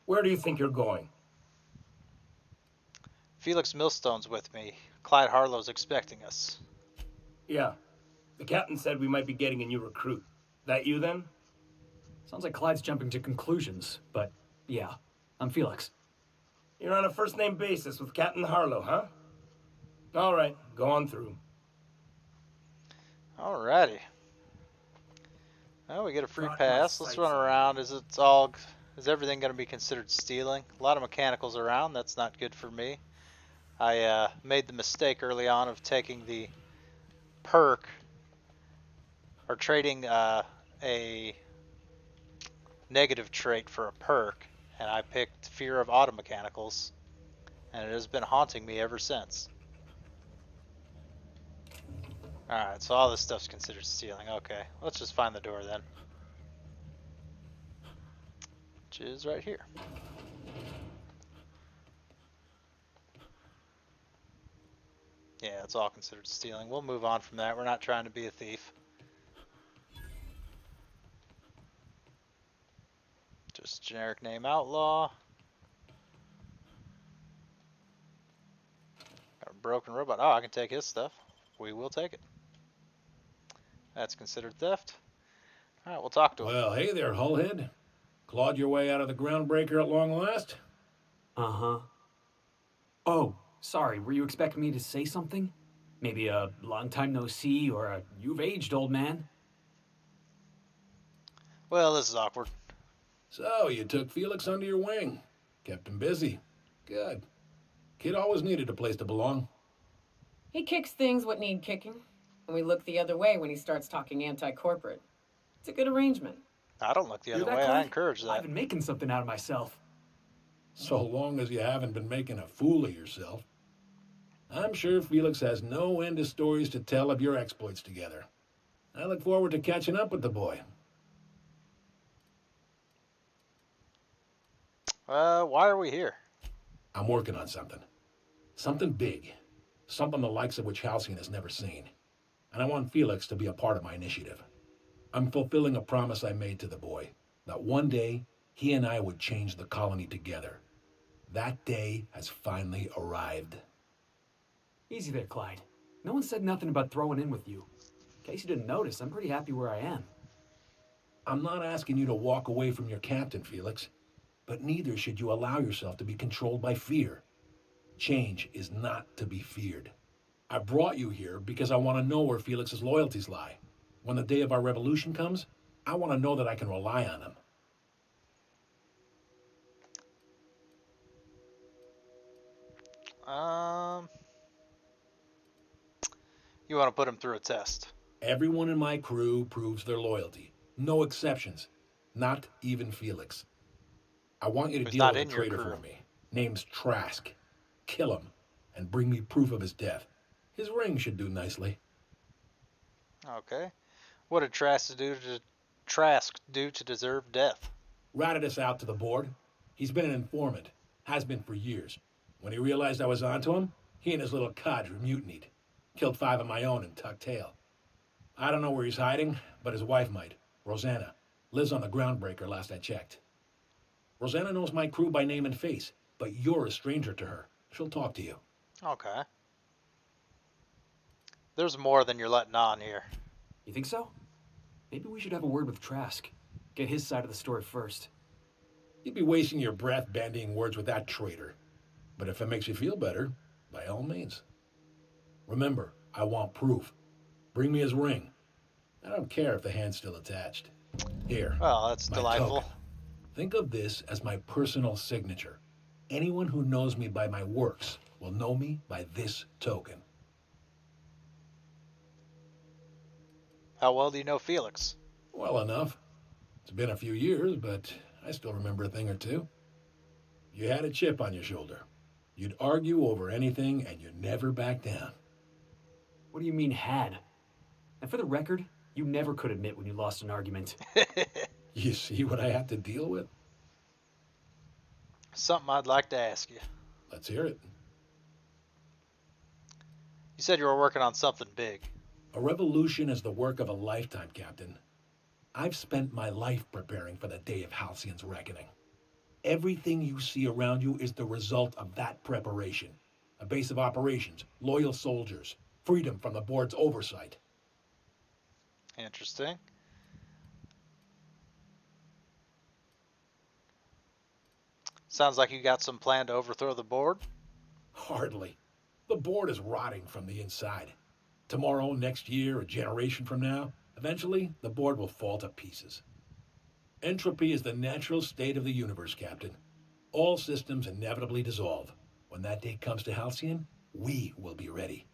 Where do you think you're going? Felix Millstone's with me. Clyde Harlow's expecting us. Yeah. The captain said we might be getting a new recruit. That you, then? Sounds like Clyde's jumping to conclusions, but yeah, I'm Felix. You're on a first-name basis with Captain Harlow, huh? All right, go on through. Alrighty. Well, we get a free Brought pass. my Let's sights run on. around. Is everything going to be considered stealing? A lot of mechanicals around. That's not good for me. I made the mistake early on of taking the perk or trading a negative trait for a perk, and I picked Fear of Auto Mechanicals, and it has been haunting me ever since. Alright, so all this stuff's considered stealing. Okay, let's just find the door then. Which is right here. Yeah, it's all considered stealing. We'll move on from that. We're not trying to be a thief. Just generic name outlaw. Got a broken robot. Oh, I can take his stuff. We will take it. That's considered theft. Alright, we'll talk to him. Well, hey there, Hullhead. Clawed your way out of the groundbreaker at long last? Uh-huh. Oh, sorry, were you expecting me to say something? Maybe a long time no see or a you've aged, old man? Well, this is awkward. So, you took Felix under your wing. Kept him busy. Good. Kid always needed a place to belong. He kicks things what need kicking, and we look the other way when he starts talking anti-corporate. It's a good arrangement. I don't look the Hear other that, way. I Clyde? encourage that. I've been making something out of myself. So long as you haven't been making a fool of yourself. I'm sure Felix has no end of stories to tell of your exploits together. I look forward to catching up with the boy. Why are we here? I'm working on something. Something big. Something the likes of which Halcyon has never seen. And I want Felix to be a part of my initiative. I'm fulfilling a promise I made to the boy, that one day he and I would change the colony together. That day has finally arrived. Easy there, Clyde. No one said nothing about throwing in with you. In case you didn't notice, I'm pretty happy where I am. I'm not asking you to walk away from your captain, Felix, but neither should you allow yourself to be controlled by fear. Change is not to be feared. I brought you here because I want to know where Felix's loyalties lie. When the day of our revolution comes, I want to know that I can rely on him. You want to put him through a test. Everyone in my crew proves their loyalty. No exceptions. Not even Felix. I want you to Who's deal not with a in your traitor crew. for me. Name's Trask. Kill him, and bring me proof of his death. His ring should do nicely. Okay. What did Trask do to deserve death? Ratted us out to the board. He's been an informant. Has been for years. When he realized I was onto him, he and his little cadre mutinied. Killed 5 of my own and tucked tail. I don't know where he's hiding, but his wife might. Rosanna. Lives on the Groundbreaker last I checked. Rosanna knows my crew by name and face, but you're a stranger to her. She'll talk to you. Okay. There's more than you're letting on here. You think so? Maybe we should have a word with Trask. Get his side of the story first. You'd be wasting your breath bandying words with that traitor. But if it makes you feel better, by all means. Remember, I want proof. Bring me his ring. I don't care if the hand's still attached. Here. Well, that's my delightful. token. Think of this as my personal signature. Anyone who knows me by my works will know me by this token. How well do you know Felix? Well enough. It's been a few years, but I still remember a thing or two. You had a chip on your shoulder. You'd argue over anything, and you never back down. What do you mean, had? And for the record, you never could admit when you lost an argument. You see what I have to deal with? Something I'd like to ask you. Let's hear it. You said you were working on something big. A revolution is the work of a lifetime, Captain. I've spent my life preparing for the day of Halcyon's reckoning. Everything you see around you is the result of that preparation. A base of operations, loyal soldiers, freedom from the board's oversight. Interesting. Sounds like you got some plan to overthrow the board. Hardly. The board is rotting from the inside. Tomorrow, next year, a generation from now, eventually the board will fall to pieces. Entropy is the natural state of the universe, Captain. All systems inevitably dissolve. When that day comes to Halcyon, we will be ready.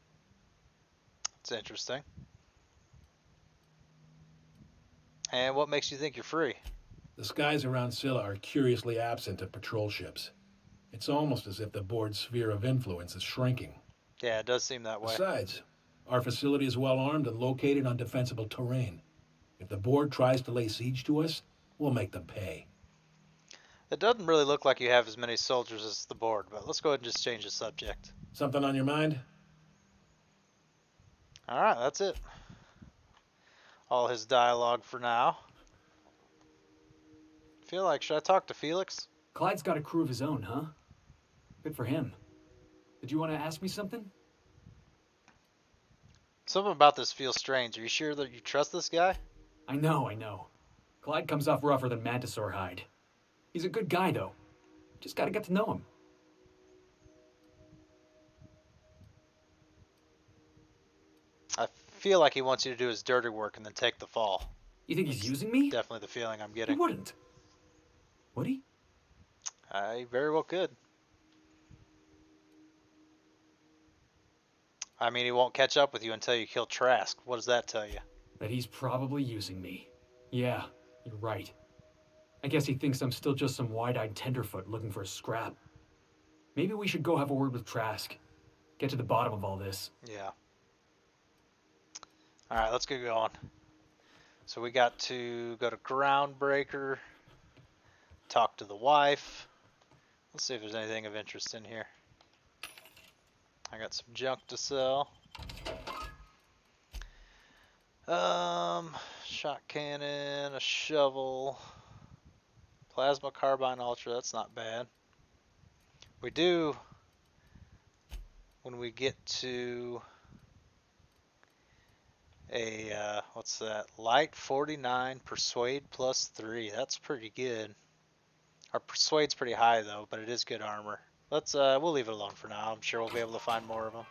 It's interesting. And what makes you think you're free? The skies around Scylla are curiously absent of patrol ships. It's almost as if the board's sphere of influence is shrinking. Yeah, it does seem that way. Besides, our facility is well armed and located on defensible terrain. If the board tries to lay siege to us, we'll make them pay. It doesn't really look like you have as many soldiers as the board, but let's go ahead and just change the subject. Something on your mind? Alright, that's it. All his dialogue for now. Feel like, should I talk to Felix? Clyde's got a crew of his own, huh? Good for him. Did you want to ask me something? Something about this feels strange. Are you sure that you trust this guy? I know. Clyde comes off rougher than Mantisaur hide. He's a good guy, though. Just gotta get to know him. I feel like he wants you to do his dirty work and then take the fall. You think he's using me? Definitely the feeling I'm He getting. wouldn't. Would he? I very well could. I mean, he won't catch up with you until you kill Trask. What does that tell you? That he's probably using me. Yeah, you're right. I guess he thinks I'm still just some wide-eyed tenderfoot looking for a scrap. Maybe we should go have a word with Trask. Get to the bottom of all this. Yeah. Alright, let's get going. So we got to go to Groundbreaker, talk to the wife. Let's see if there's anything of interest in here. I got some junk to sell. Shot cannon, a shovel, plasma carbine ultra, that's not bad. We do, when we get to a, what's that, light 49, persuade plus 3, that's pretty good. Our persuade's pretty high though, but it is good armor. Let's, we'll leave it alone for now. I'm sure we'll be able to find more of them.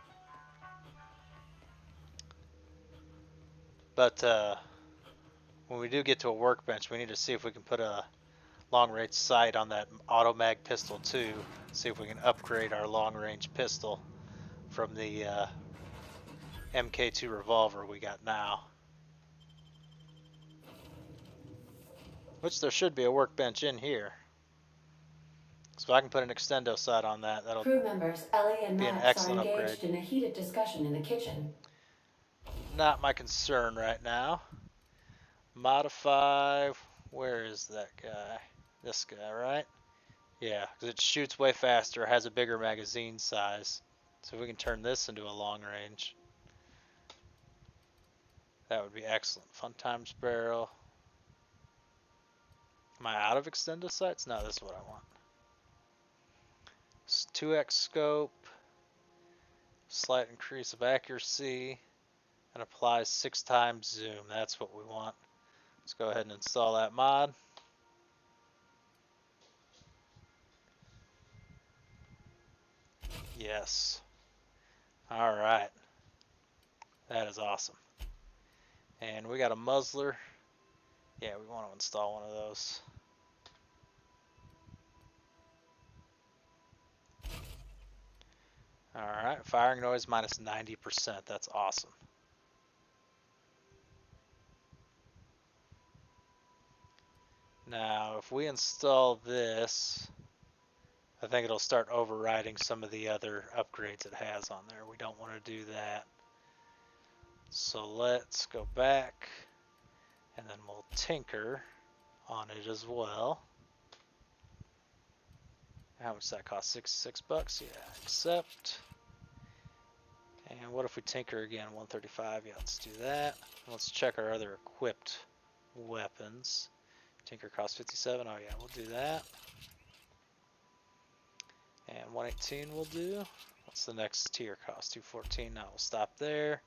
But, when we do get to a workbench, we need to see if we can put a long-range sight on that auto-mag pistol too. See if we can upgrade our long-range pistol from the MK2 revolver we got now. Which there should be a workbench in here. So if I can put an extendo sight on that, that'll Crew members Ellie and be an Max are excellent upgrade. engaged in a heated discussion in the kitchen. Not my concern right now. Modify, where is that guy? This guy, right? Yeah, because it shoots way faster, has a bigger magazine size. So if we can turn this into a long range, that would be excellent. Fun times barrel. Am I out of extendo sights? No, this is what I want. 2x scope, slight increase of accuracy, and applies 6 times zoom. That's what we want. Let's go ahead and install that mod. Yes. Alright. That is awesome. And we got a muzzler. Yeah, we want to install one of those. Alright, firing noise minus 90%. That's awesome. Now, if we install this, I think it'll start overriding some of the other upgrades it has on there. We don't want to do that. So let's go back, and then we'll tinker on it as well. How much does that cost? $66? Yeah, accept. And what if we tinker again? 135. Yeah, let's do that. Let's check our other equipped weapons. Tinker costs 57. Oh yeah, we'll do that. And 118 will do. What's the next tier cost? 214. Now we'll stop there.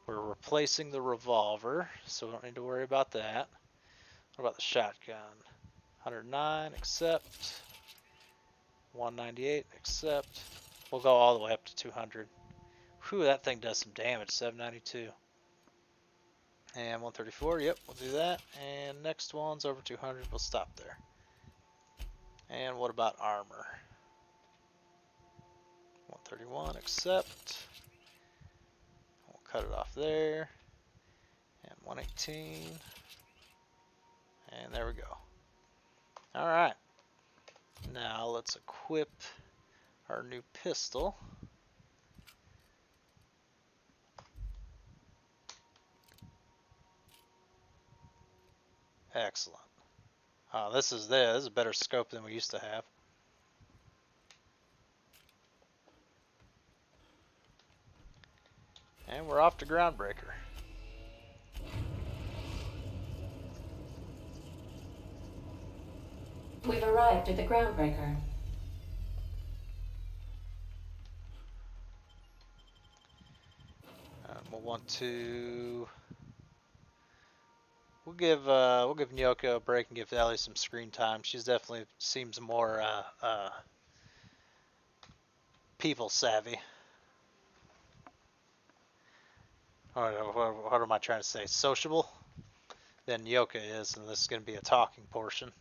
We're replacing the revolver, so we don't need to worry about that. What about the shotgun? 109, accept. 198, accept. We'll go all the way up to 200. Whew, that thing does some damage, 792. And 134, yep, we'll do that. And next one's over 200, we'll stop there. And what about armor? 131, accept. We'll cut it off there. And 118. And there we go. Alright. Now let's equip our new pistol. Excellent. This is a better scope than we used to have. And we're off to Groundbreaker. We've arrived at the Groundbreaker. We'll want to. We'll give Nyoko a break and give Ellie some screen time. She's definitely seems more people savvy. What am I trying to say? Sociable than Yoka is, and this is going to be a talking portion.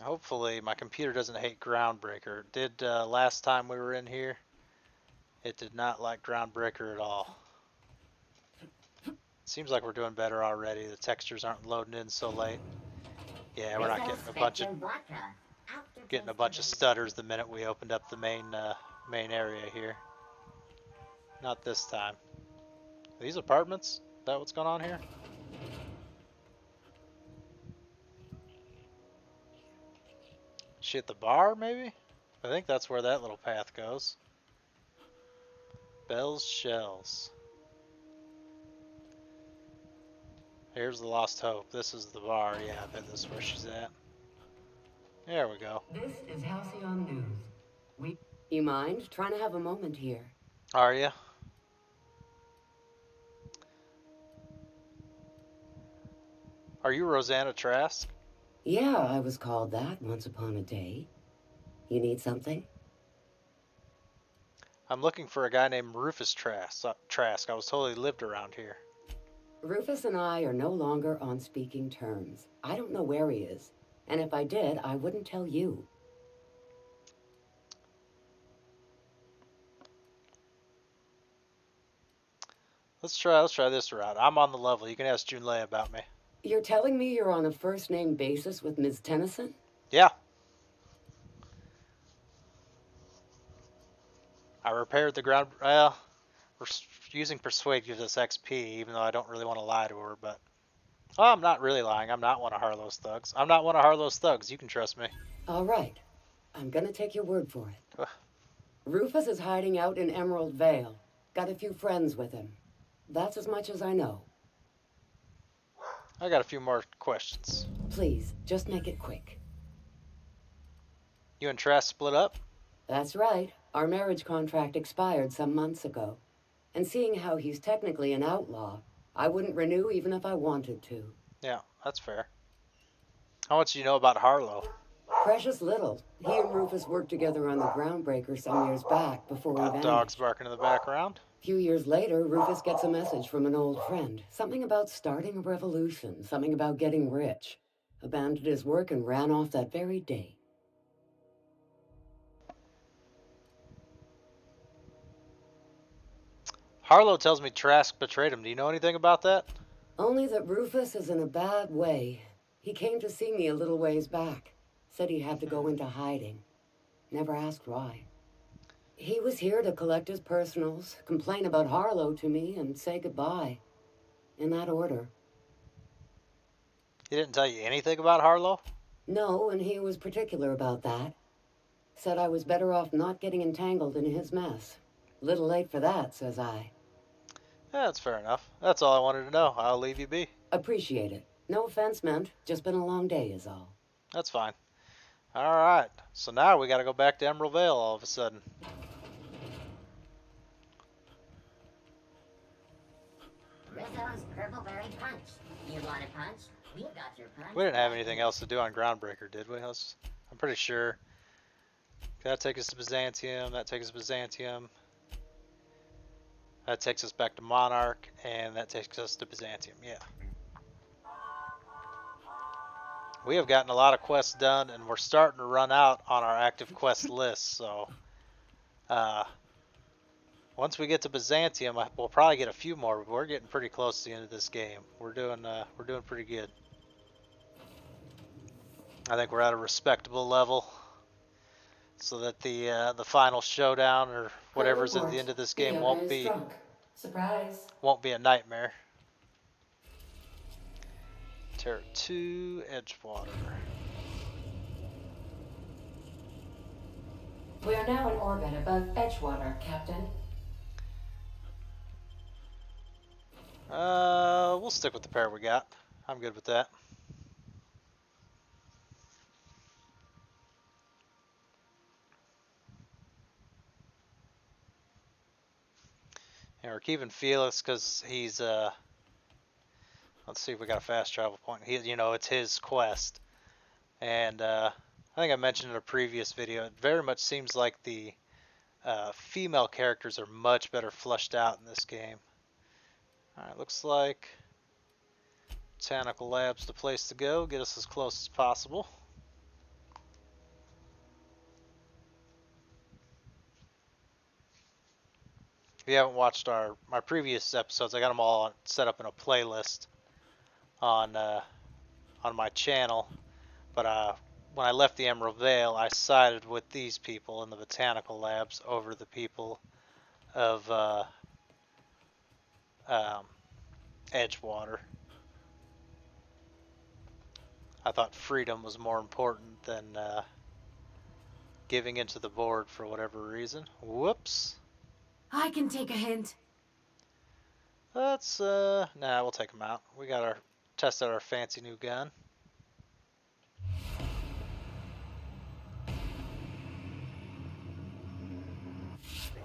Hopefully my computer doesn't hate Groundbreaker. It did last time we were in here. It did not like Groundbreaker at all. Seems like we're doing better already. The textures aren't loading in so late. Yeah, we're not getting a bunch of stutters the minute we opened up the main area here. Not this time. These apartments? Is that what's going on here? She at the bar, maybe? I think that's where that little path goes. Bell's Shells. Here's the Lost Hope. This is the bar. Yeah, I bet this is where she's at. There we go. This is Halcyon News. You mind trying to have a moment here? Are you? Are you Rosanna Trask? Yeah, I was called that once upon a day. You need something? I'm looking for a guy named Rufus Trask. I was told he lived around here. Rufus and I are no longer on speaking terms. I don't know where he is. And if I did, I wouldn't tell you. Let's try this route. I'm on the level. You can ask Junlei about me. You're telling me you're on a first-name basis with Ms. Tennyson? Yeah. I repaired the ground. Well, we're using Persuade gives us XP, even though I don't really want to lie to her, but... Oh, I'm not really lying. I'm not one of Harlow's thugs. I'm not one of Harlow's thugs. You can trust me. All right. I'm gonna take your word for it. Rufus is hiding out in Emerald Vale. Got a few friends with him. That's as much as I know. I got a few more questions. Please, just make it quick. You and Trask split up? That's right. Our marriage contract expired some months ago. And seeing how he's technically an outlaw, I wouldn't renew even if I wanted to. Yeah, that's fair. How much do you know about Harlow? Precious little. He and Rufus worked together on the Groundbreaker some years back before we vanished. Dogs barking in the background. A few years later, Rufus gets a message from an old friend. Something about starting a revolution. Something about getting rich. Abandoned his work and ran off that very day. Harlow tells me Trask betrayed him. Do you know anything about that? Only that Rufus is in a bad way. He came to see me a little ways back. Said he had to go into hiding. Never asked why. He was here to collect his personals, complain about Harlow to me, and say goodbye. In that order. He didn't tell you anything about Harlow? No, and he was particular about that. Said I was better off not getting entangled in his mess. Little late for that, says I. Yeah, that's fair enough. That's all I wanted to know. I'll leave you be. Appreciate it. No offense meant. Just been a long day is all. That's fine. Alright, so now we gotta go back to Emerald Vale all of a sudden. Rizzo's Purple Berry Punch. You want a punch? We've got your punch. We didn't have anything else to do on Groundbreaker, did we? I'm pretty sure. That takes us to Byzantium, that takes us to Byzantium. That takes us back to Monarch, and that takes us to Byzantium, yeah. We have gotten a lot of quests done, and we're starting to run out on our active quest list, so... once we get to Byzantium, we'll probably get a few more, but we're getting pretty close to the end of this game. We're doing pretty good. I think we're at a respectable level, so that the final showdown or whatever's at the end of this game won't be a nightmare. Terra 2, Edgewater. We are now in orbit above Edgewater, Captain. We'll stick with the pair we got. I'm good with that. And we're keeping Felix because he's let's see if we got a fast travel point. It's his quest, and I think I mentioned in a previous video. It very much seems like the female characters are much better fleshed out in this game. All right, looks like Botanical Lab's the place to go. Get us as close as possible. If you haven't watched my previous episodes, I got them all set up in a playlist on my channel. But when I left the Emerald Vale, I sided with these people in the Botanical Labs over the people of Edgewater. I thought freedom was more important than giving into the board for whatever reason. Whoops. I can take a hint. Let's, nah, we'll take them out. We got our, test out our fancy new gun.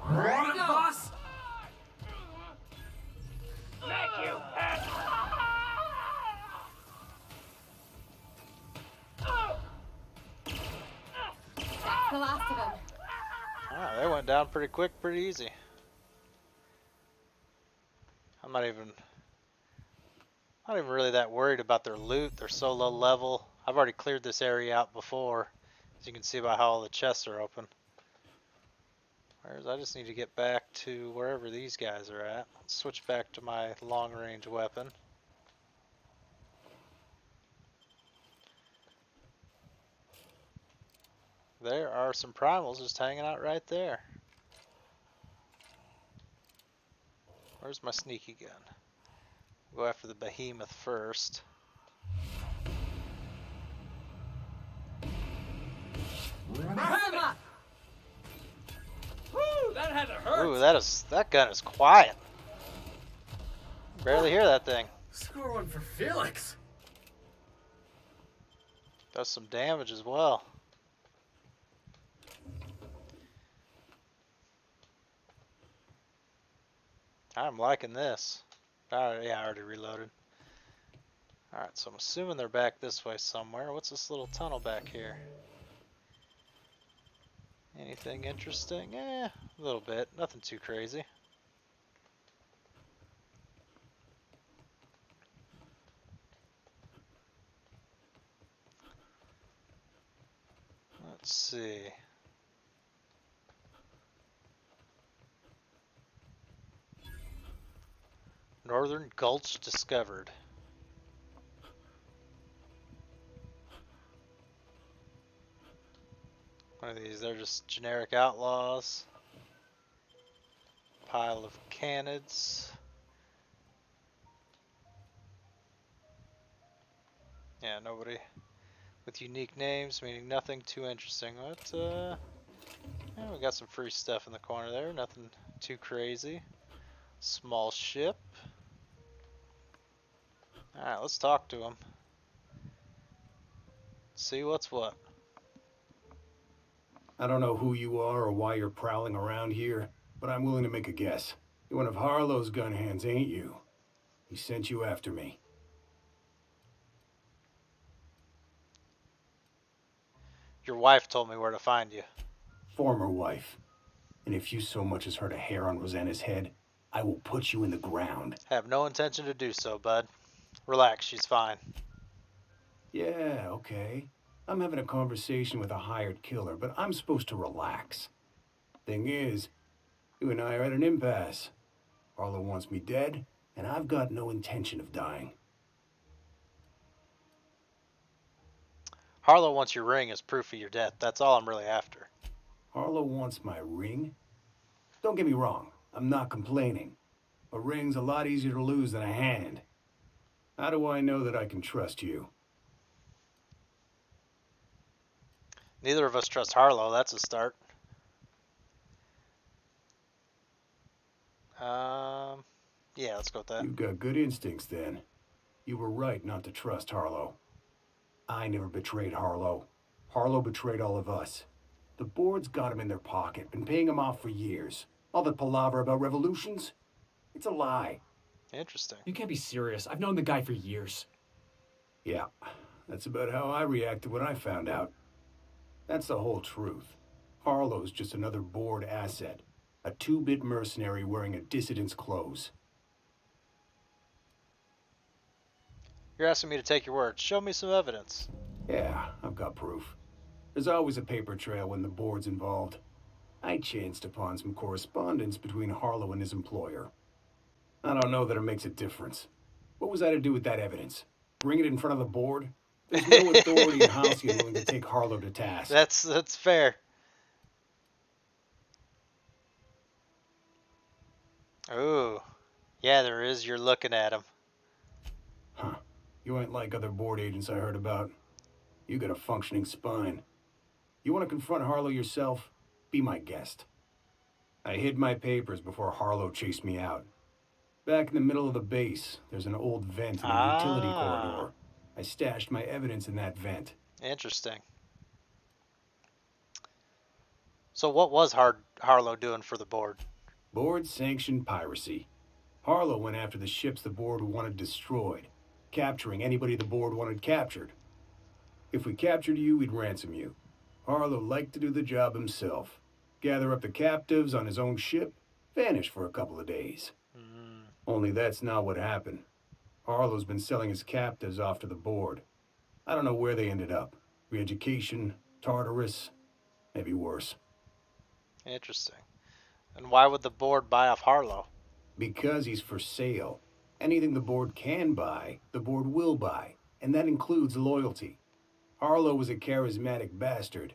Boss! Thank you. That's the last of them. Ah, they went down pretty quick, pretty easy. I'm not even really that worried about their loot. They're so low level. I've already cleared this area out before, as you can see by how all the chests are open. Whereas I just need to get back to wherever these guys are at. Let's switch back to my long range weapon. There are some primals just hanging out right there. Where's my sneaky gun? Go after the behemoth first. Mess them up! Woo, that had to hurt. Ooh, that gun is quiet. Barely hear that thing. Score one for Felix. Does some damage as well. I'm liking this. Yeah, I already reloaded. Alright, so I'm assuming they're back this way somewhere. What's this little tunnel back here? Anything interesting? A little bit. Nothing too crazy. Let's see. Northern Gulch discovered. What are these? They're just generic outlaws. Pile of canids. Yeah, nobody with unique names, meaning nothing too interesting. But yeah, we got some free stuff in the corner there. Nothing too crazy. Small ship. Alright, let's talk to him. See what's what. I don't know who you are or why you're prowling around here, but I'm willing to make a guess. You're one of Harlow's gun hands, ain't you? He sent you after me. Your wife told me where to find you. Former wife. And if you so much as hurt a hair on Rosanna's head, I will put you in the ground. Have no intention to do so, bud. Relax, she's fine. Yeah, okay. I'm having a conversation with a hired killer, but I'm supposed to relax. Thing is, you and I are at an impasse. Harlow wants me dead, and I've got no intention of dying. Harlow wants your ring as proof of your death. That's all I'm really after. Harlow wants my ring? Don't get me wrong, I'm not complaining. A ring's a lot easier to lose than a hand. How do I know that I can trust you? Neither of us trust Harlow. That's a start. Yeah, let's go with that. You've got good instincts then. You were right not to trust Harlow. I never betrayed Harlow. Harlow betrayed all of us. The board's got him in their pocket, been paying him off for years. All that palaver about revolutions? It's a lie. Interesting. You can't be serious. I've known the guy for years. Yeah, that's about how I reacted when I found out. That's the whole truth. Harlow's just another board asset. A two-bit mercenary wearing a dissident's clothes. You're asking me to take your word. Show me some evidence. Yeah, I've got proof. There's always a paper trail when the board's involved. I chanced upon some correspondence between Harlow and his employer. I don't know that it makes a difference. What was I to do with that evidence? Bring it in front of the board? There's no authority in Halcyon willing to take Harlow to task. That's fair. Ooh. Yeah, there is. You're looking at him. Huh. You ain't like other board agents I heard about. You got a functioning spine. You want to confront Harlow yourself? Be my guest. I hid my papers before Harlow chased me out. Back in the middle of the base, there's an old vent in the utility Ah, corridor. I stashed my evidence in that vent. interesting. So what was Harlow doing for the board? Board-sanctioned piracy. Harlow went after the ships the board wanted destroyed, capturing anybody the board wanted captured. If we captured you, we'd ransom you. Harlow liked to do the job himself. Gather up the captives on his own ship, vanish for a couple of days. Only that's not what happened. Harlow's been selling his captives off to the board. I don't know where they ended up. Re-education, Tartarus, maybe worse. Interesting. And why would the board buy off Harlow? Because he's for sale. Anything the board can buy, the board will buy. And that includes loyalty. Harlow was a charismatic bastard,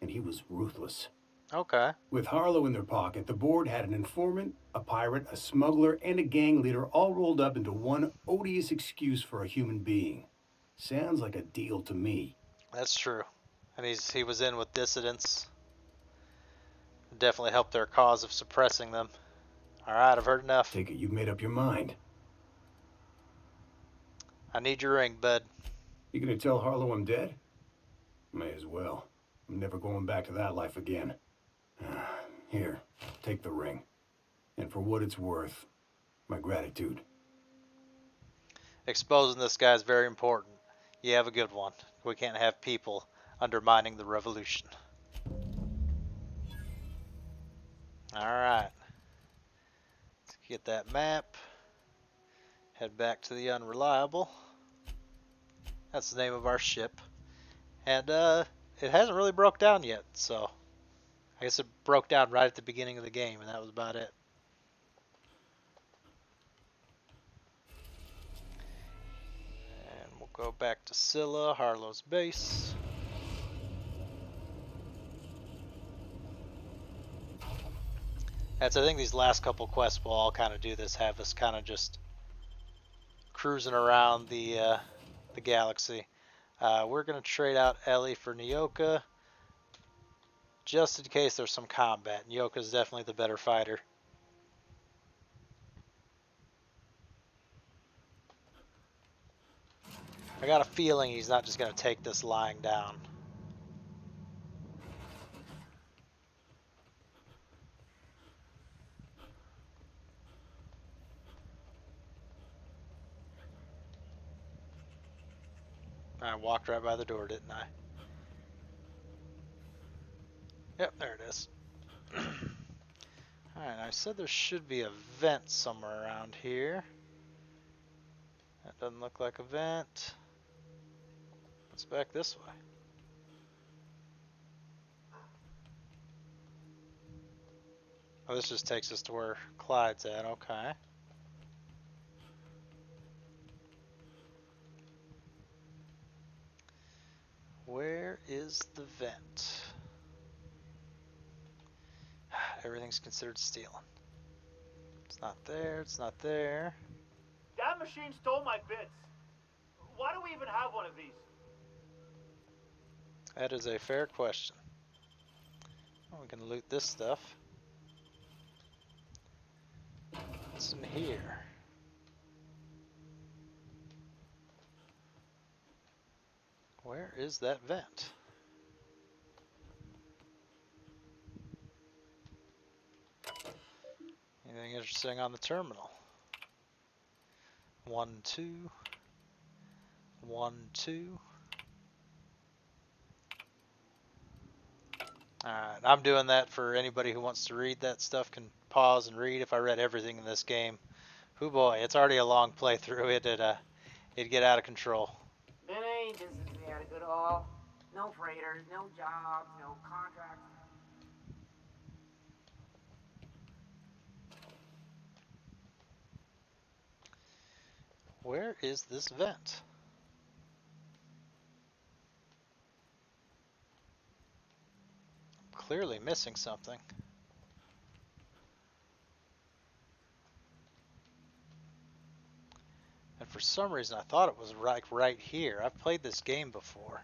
and he was ruthless. Okay. With Harlow in their pocket, the board had an informant, a pirate, a smuggler, and a gang leader all rolled up into one odious excuse for a human being. Sounds like a deal to me. That's true. And he was in with dissidents. Definitely helped their cause of suppressing them. Alright, I've heard enough. Take it you've made up your mind. I need your ring, bud. You gonna tell Harlow I'm dead? May as well. I'm never going back to that life again. Here, take the ring. And for what it's worth, my gratitude. Exposing this guy is very important. You have a good one. We can't have people undermining the revolution. Alright. Let's get that map. Head back to the Unreliable. That's the name of our ship. And it hasn't really broke down yet, so I guess it broke down right at the beginning of the game, and that was about it. And we'll go back to Scylla, Harlow's base. I think these last couple quests will all kind of do this, have us kind of just cruising around the galaxy. We're going to trade out Ellie for Nyoka, just in case there's some combat. Nyoka's definitely the better fighter. I got a feeling he's not just going to take this lying down. I walked right by the door, didn't I? Yep, there it is. Alright, I said there should be a vent somewhere around here. That doesn't look like a vent. Let's back this way. Oh, this just takes us to where Clyde's at, okay. Where is the vent? Everything's considered stealing. It's not there, it's not there. That machine stole my bits. Why do we even have one of these? That is a fair question. Oh, we can loot this stuff. What's in here? Where is that vent? Anything interesting on the terminal? 1, 2. 1, 2. Alright, I'm doing that for anybody who wants to read that stuff can pause and read. If I read everything in this game, oh boy, it's already a long playthrough. It'd get out of control. Been ages since we had a good haul. No freighters, no jobs, no contracts. Where is this vent? Clearly missing something. For some reason, I thought it was right here. I've played this game before.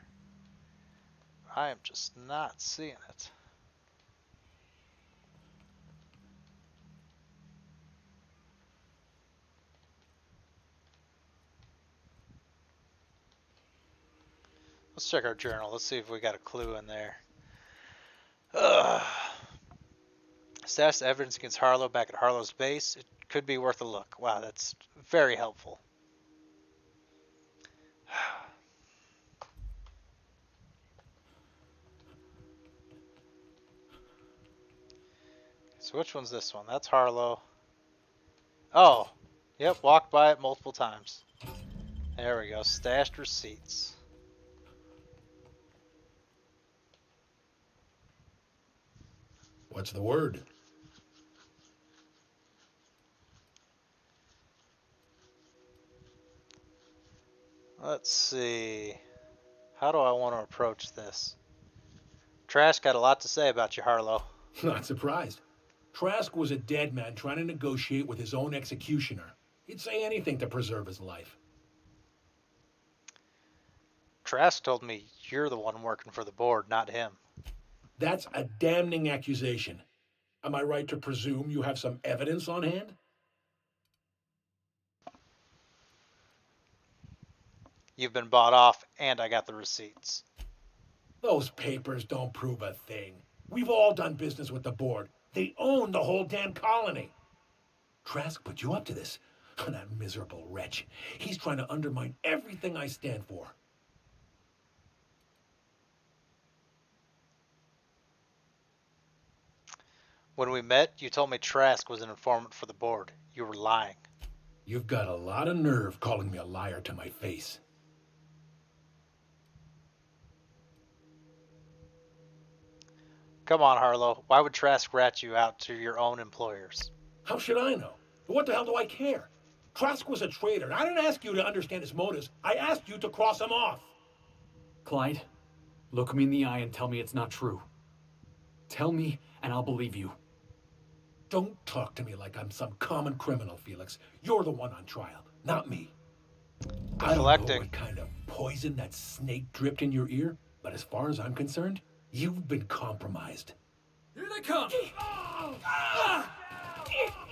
I am just not seeing it. Let's check our journal. Let's see if we got a clue in there. Stashed evidence against Harlow back at Harlow's base. It could be worth a look. Wow, that's very helpful. So which one's this one? That's Harlow. Oh, yep, walked by it multiple times. There we go, stashed receipts. What's the word? Let's see. How do I want to approach this? Trask got a lot to say about you, Harlow. Not surprised. Trask was a dead man trying to negotiate with his own executioner. He'd say anything to preserve his life. Trask told me you're the one working for the board, not him. That's a damning accusation. Am I right to presume you have some evidence on hand? You've been bought off, and I got the receipts. Those papers don't prove a thing. We've all done business with the board. They own the whole damn colony. Trask put you up to this. That miserable wretch. He's trying to undermine everything I stand for. When we met, you told me Trask was an informant for the board. You were lying. You've got a lot of nerve calling me a liar to my face. Come on, Harlow. Why would Trask rat you out to your own employers? How should I know? What the hell do I care? Trask was a traitor, and I didn't ask you to understand his motives. I asked you to cross him off. Clyde, look me in the eye and tell me it's not true. Tell me, and I'll believe you. Don't talk to me like I'm some common criminal, Felix. You're the one on trial, not me. I don't know what kind of poison that snake dripped in your ear, but as far as I'm concerned, you've been compromised. Here they come!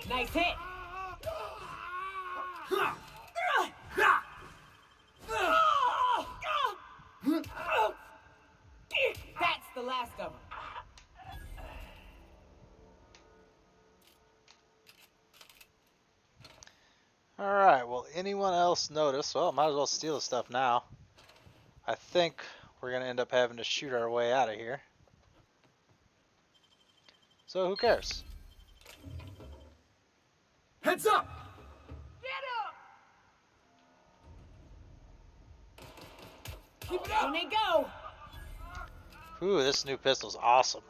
Nice hit! That's the last of them. Alright, well, anyone else notice? Well, might as well steal the stuff now. I think we're going to end up having to shoot our way out of here. So who cares? Heads up! Keep it up! On they go! Ooh, this new pistol's awesome.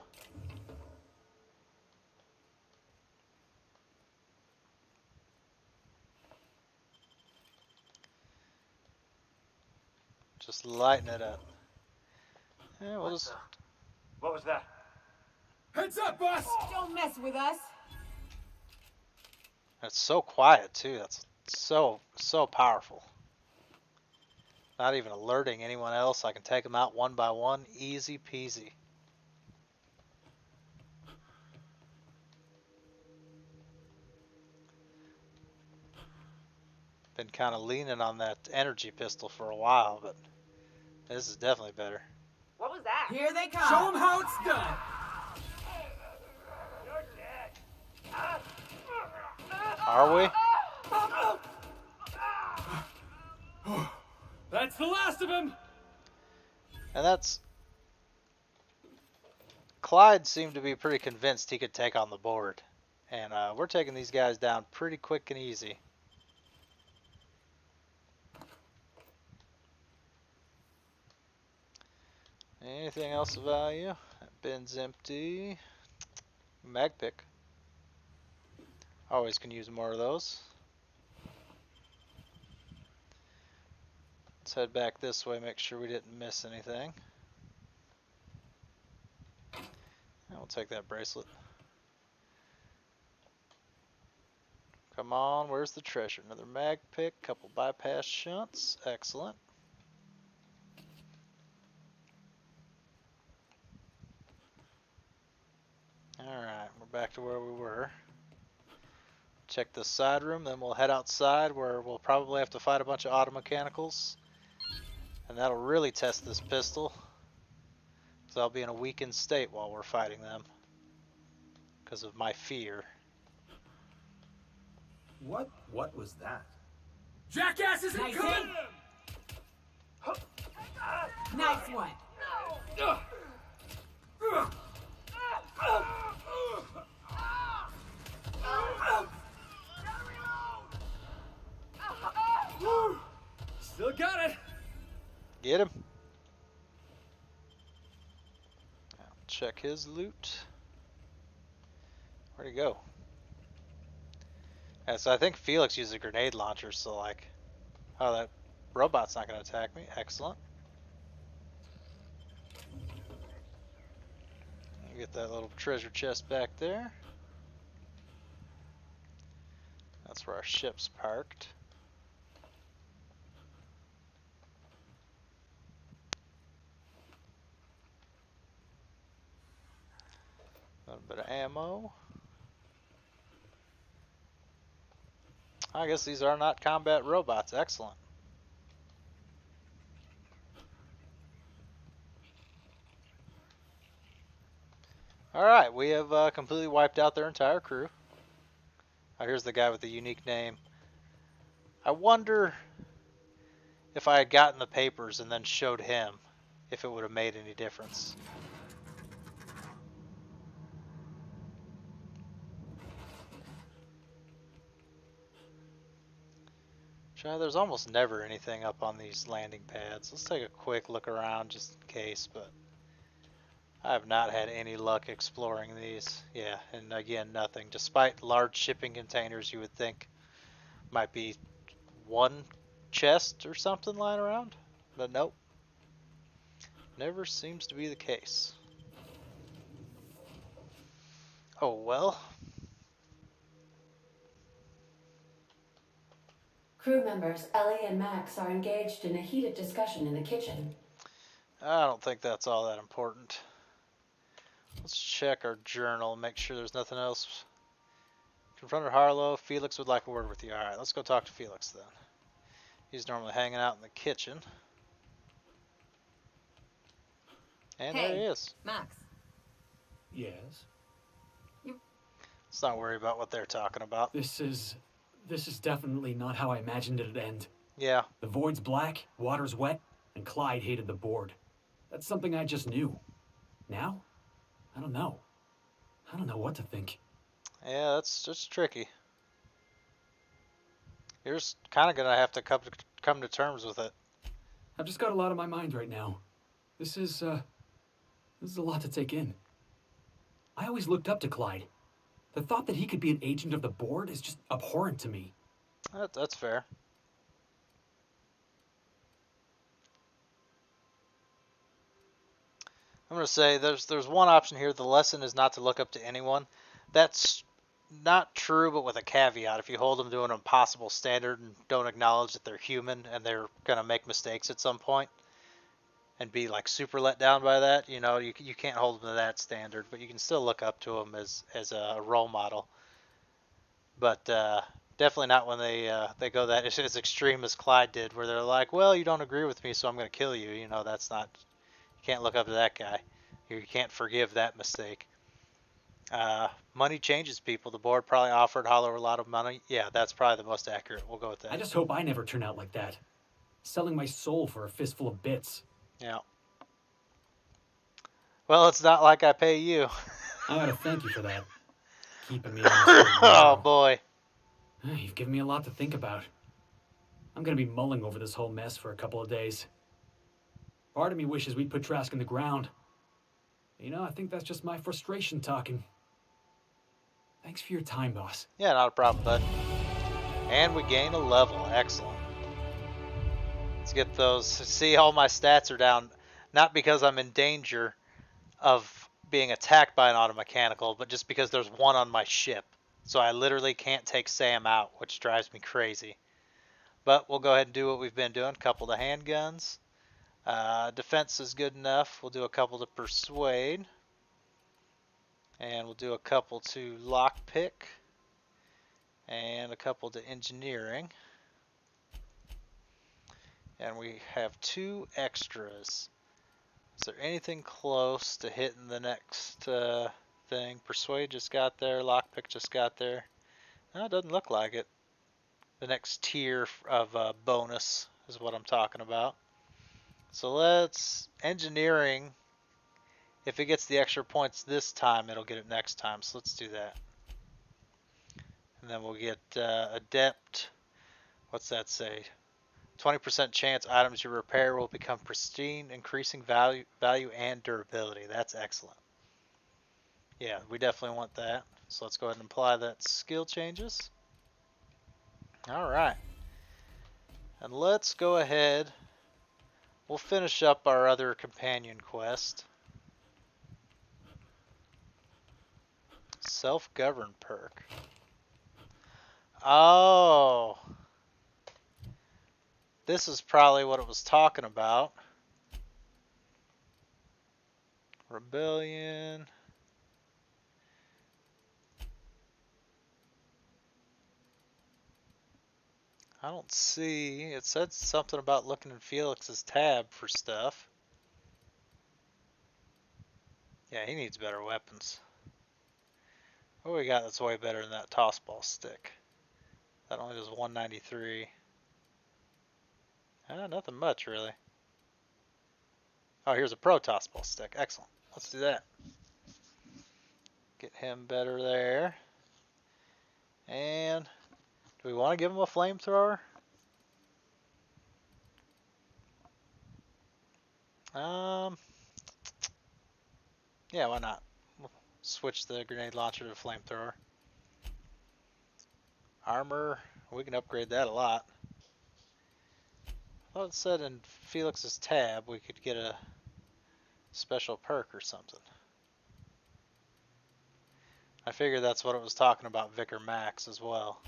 Just lighting it up. Yeah, we'll just... What was that? Heads up, boss! Don't mess with us! It's so quiet, too. That's so powerful. Not even alerting anyone else. I can take them out one by one. Easy peasy. Been kind of leaning on that energy pistol for a while, but this is definitely better. What was that? Here they come. Show them how it's done! You're dead. Are we? That's the last of him! And that's... Clyde seemed to be pretty convinced he could take on the board. And we're taking these guys down pretty quick and easy. Anything else of value? That bin's empty. Mag pick. Always can use more of those. Let's head back this way, make sure we didn't miss anything. And we'll take that bracelet. Come on, where's the treasure? Another mag pick, couple bypass shunts. Excellent. Alright, we're back to where we were. Check the side room, then we'll head outside where we'll probably have to fight a bunch of auto mechanicals. And that'll really test this pistol. So I'll be in a weakened state while we're fighting them. Because of my fear. What was that? Jackasses are coming! Nice one. Still got it. Get him. Now check his loot. Where'd he go? Yeah, so I think Felix used a grenade launcher, so like, oh, that robot's not going to attack me. Excellent. Get that little treasure chest back there. That's where our ship's parked. A little bit of ammo. I guess these are not combat robots. Excellent. Alright, we have completely wiped out their entire crew. Oh, here's the guy with the unique name. I wonder if I had gotten the papers and then showed him, if it would have made any difference. There's almost never anything up on these landing pads. Let's take a quick look around just in case, but I have not had any luck exploring these. Yeah, and again, nothing. Despite large shipping containers, you would think might be one chest or something lying around, but nope. Never seems to be the case. Oh well. Crew members Ellie and Max are engaged in a heated discussion in the kitchen. I don't think that's all that important. Let's check our journal and make sure there's nothing else. Confronted Harlow. Felix would like a word with you. Alright, let's go talk to Felix then. He's normally hanging out in the kitchen. And Hey, there he is. Max. Yes? Let's not worry about what they're talking about. This is definitely not how I imagined it'd end. Yeah. The void's black, water's wet, and Clyde hated the board. That's something I just knew. Now? I don't know. I don't know what to think. Yeah, that's just tricky. You're just kind of gonna have to come to terms with it. I've just got a lot on my mind right now. This is a lot to take in. I always looked up to Clyde. The thought that he could be an agent of the board is just abhorrent to me. That's fair. I'm going to say there's one option here. The lesson is not to look up to anyone. That's not true, but with a caveat. If you hold them to an impossible standard and don't acknowledge that they're human and they're going to make mistakes at some point and be like super let down by that, you know, you can't hold them to that standard, but you can still look up to them as a role model. But definitely not when they go that as extreme as Clyde did, where they're like, well, you don't agree with me, so I'm going to kill you. You know, that's not... You can't look up to that guy. You can't forgive that mistake. Money changes people. The board probably offered Hollow a lot of money. Yeah, that's probably the most accurate. We'll go with that. I just hope I never turn out like that. Selling my soul for a fistful of bits. Yeah. Well, it's not like I pay you. I gotta thank you for that. Keeping me on the straight and Oh, narrow. boy. You've given me a lot to think about. I'm gonna be mulling over this whole mess for a couple of days. Part of me wishes we'd put Trask in the ground. You know, I think that's just my frustration talking. Thanks for your time, boss. Yeah, not a problem, bud. And we gain a level. Excellent. Let's get those. See, all my stats are down. Not because I'm in danger of being attacked by an automechanical, but just because there's one on my ship. So I literally can't take Sam out, which drives me crazy. But we'll go ahead and do what we've been doing. Couple to handguns. Defense is good enough. We'll do a couple to persuade. And we'll do a couple to lockpick. And a couple to engineering. And we have 2 extras. Is there anything close to hitting the next thing? Persuade just got there. Lockpick just got there. No, it doesn't look like it. The next tier of bonus is what I'm talking about. So let's engineering. If it gets the extra points this time, it'll get it next time. So let's do that. And then we'll get adept. What's that say? 20% chance items you repair will become pristine, increasing value and durability. That's excellent. Yeah, we definitely want that. So let's go ahead and apply that skill changes. All right. And let's go ahead. We'll finish up our other companion quest. Self-govern perk. Oh. This is probably what it was talking about. Rebellion. I don't see. It said something about looking in Felix's tab for stuff. Yeah, he needs better weapons. What we got that's way better than that tossball stick? That only does 193. Nothing much, really. Oh, here's a pro tossball stick. Excellent. Let's do that. Get him better there. And do we want to give him a flamethrower? Yeah, why not? We'll switch the grenade launcher to flamethrower. Armor, we can upgrade that a lot. I thought it said in Felix's tab we could get a special perk or something. I figured that's what it was talking about Vicar Max as well.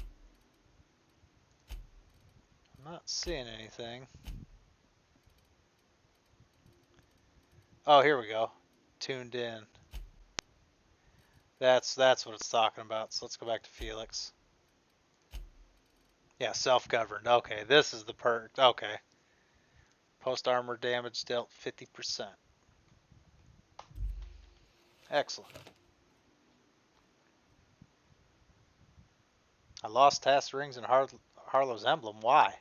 I'm not seeing anything. Oh, here we go. Tuned in. That's what it's talking about. So let's go back to Felix. Yeah, self-governed. Okay, this is the perk. Okay. Post armor damage dealt 50%. Excellent. I lost task rings and Harlow's emblem. Why?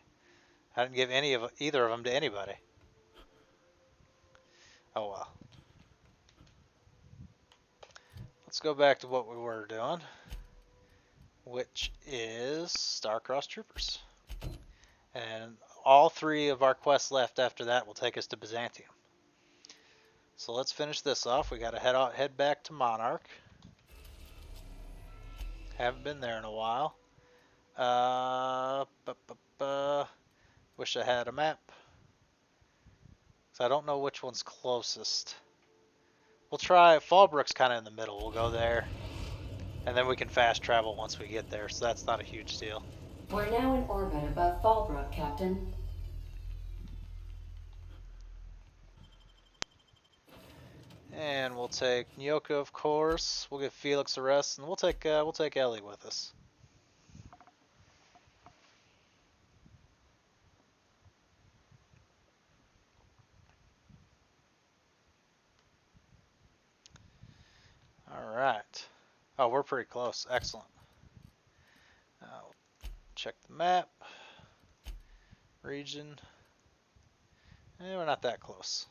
I didn't give either of them to anybody. Oh well. Let's go back to what we were doing, which is Star-Crossed Troopers. And all 3 of our quests left after that will take us to Byzantium. So let's finish this off. We got to head back to Monarch. Haven't been there in a while. Wish I had a map. So I don't know which one's closest. We'll try Fallbrook's kind of in the middle. We'll go there. And then we can fast travel once we get there, so that's not a huge deal. We're now in orbit above Fallbrook, Captain. And we'll take Nyoko, of course. We'll give Felix a rest, and we'll take Ellie with us. All right. Oh, we're pretty close. Excellent. Check the map. Region. We're not that close.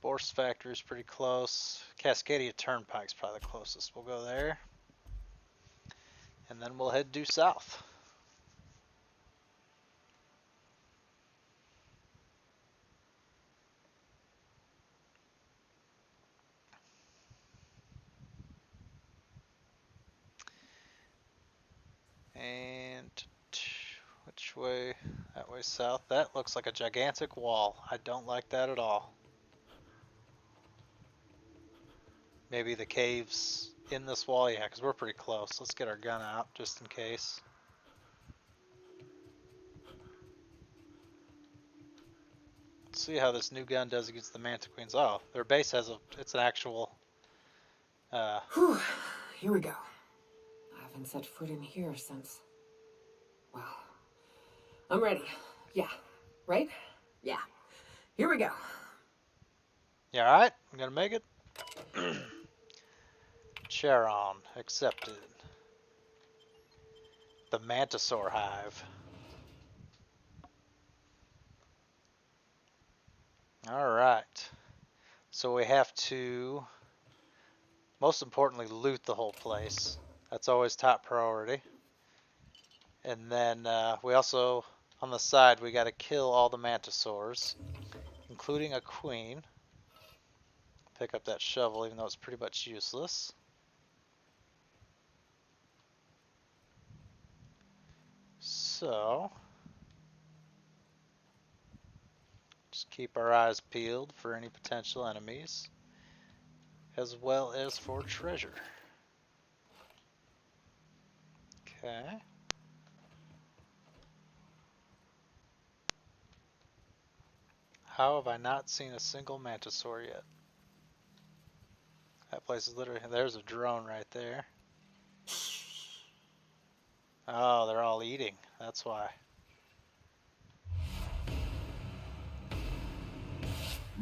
Borst Factory is pretty close. Cascadia Turnpike's probably the closest. We'll go there. And then we'll head due south. And which way? That way south. That looks like a gigantic wall. I don't like that at all. Maybe the caves in this wall? Yeah, because we're pretty close. Let's get our gun out just in case. Let's see how this new gun does against the Manta Queens. Oh, their base has it's an actual... Whew, here we go. I haven't set foot in here since... Well, I'm ready. Yeah, right? Yeah, here we go. You alright? I'm gonna make it? Charon, accepted. The Mantisaur Hive. Alright. So we have to, most importantly, loot the whole place. That's always top priority. And then we also, on the side, we gotta kill all the Mantisaurs, including a queen. Pick up that shovel, even though it's pretty much useless. So, just keep our eyes peeled for any potential enemies, as well as for treasure. Okay. How have I not seen a single Mantisaur yet? That place is literally, there's a drone right there. Oh, they're all eating. That's why.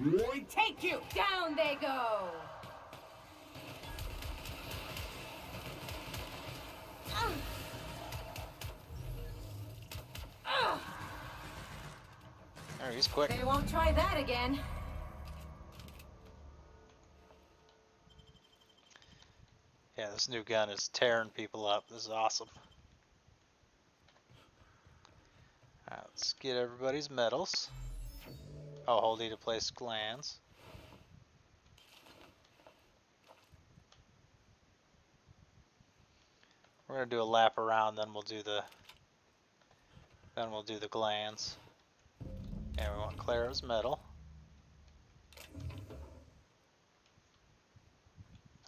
We take you! Down they go! Oh, he's quick. They won't try that again. Yeah, this new gun is tearing people up. This is awesome. Alright, let's get everybody's medals. Oh, hold E to place glands. We're gonna do a lap around, then we'll do the glands. And we want Clara's medal.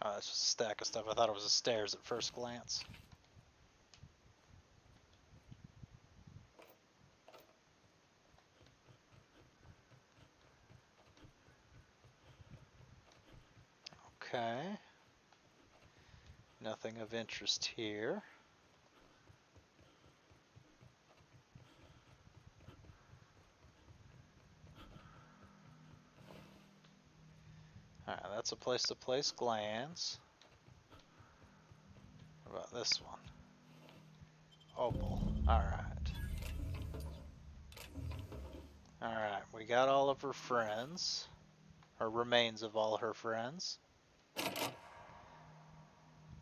Oh, that's just a stack of stuff. I thought it was the stairs at first glance. Okay. Nothing of interest here. Alright, that's a place to place glands. What about this one? Opal. Alright. Alright, we got all of her friends. Or remains of all her friends.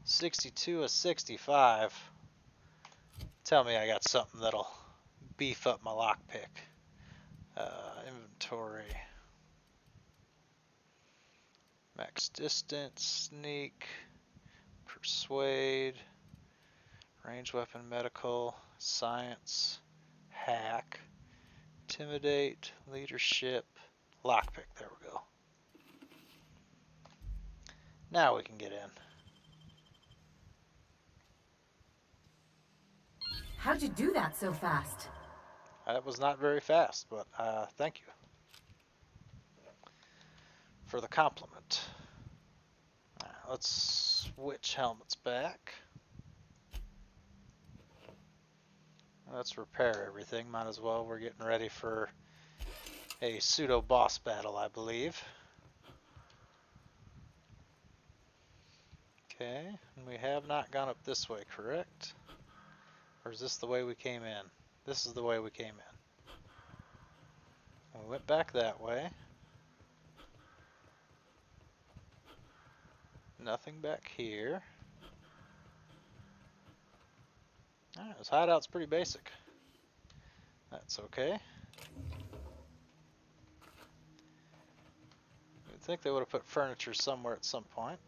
62 of 65. Tell me I got something that'll beef up my lockpick. Inventory. Max distance, sneak, persuade, range weapon, medical, science, hack, intimidate, leadership, lockpick. There we go. Now we can get in. How'd you do that so fast? That was not very fast, but thank you for the compliment. Right, let's switch helmets back. Let's repair everything. Might as well. We're getting ready for a pseudo boss battle, I believe. Okay, and we have not gone up this way, correct? Or is this the way we came in? This is the way we came in. We went back that way. Nothing back here. Alright, this hideout's pretty basic. That's okay. You'd think they would have put furniture somewhere at some point.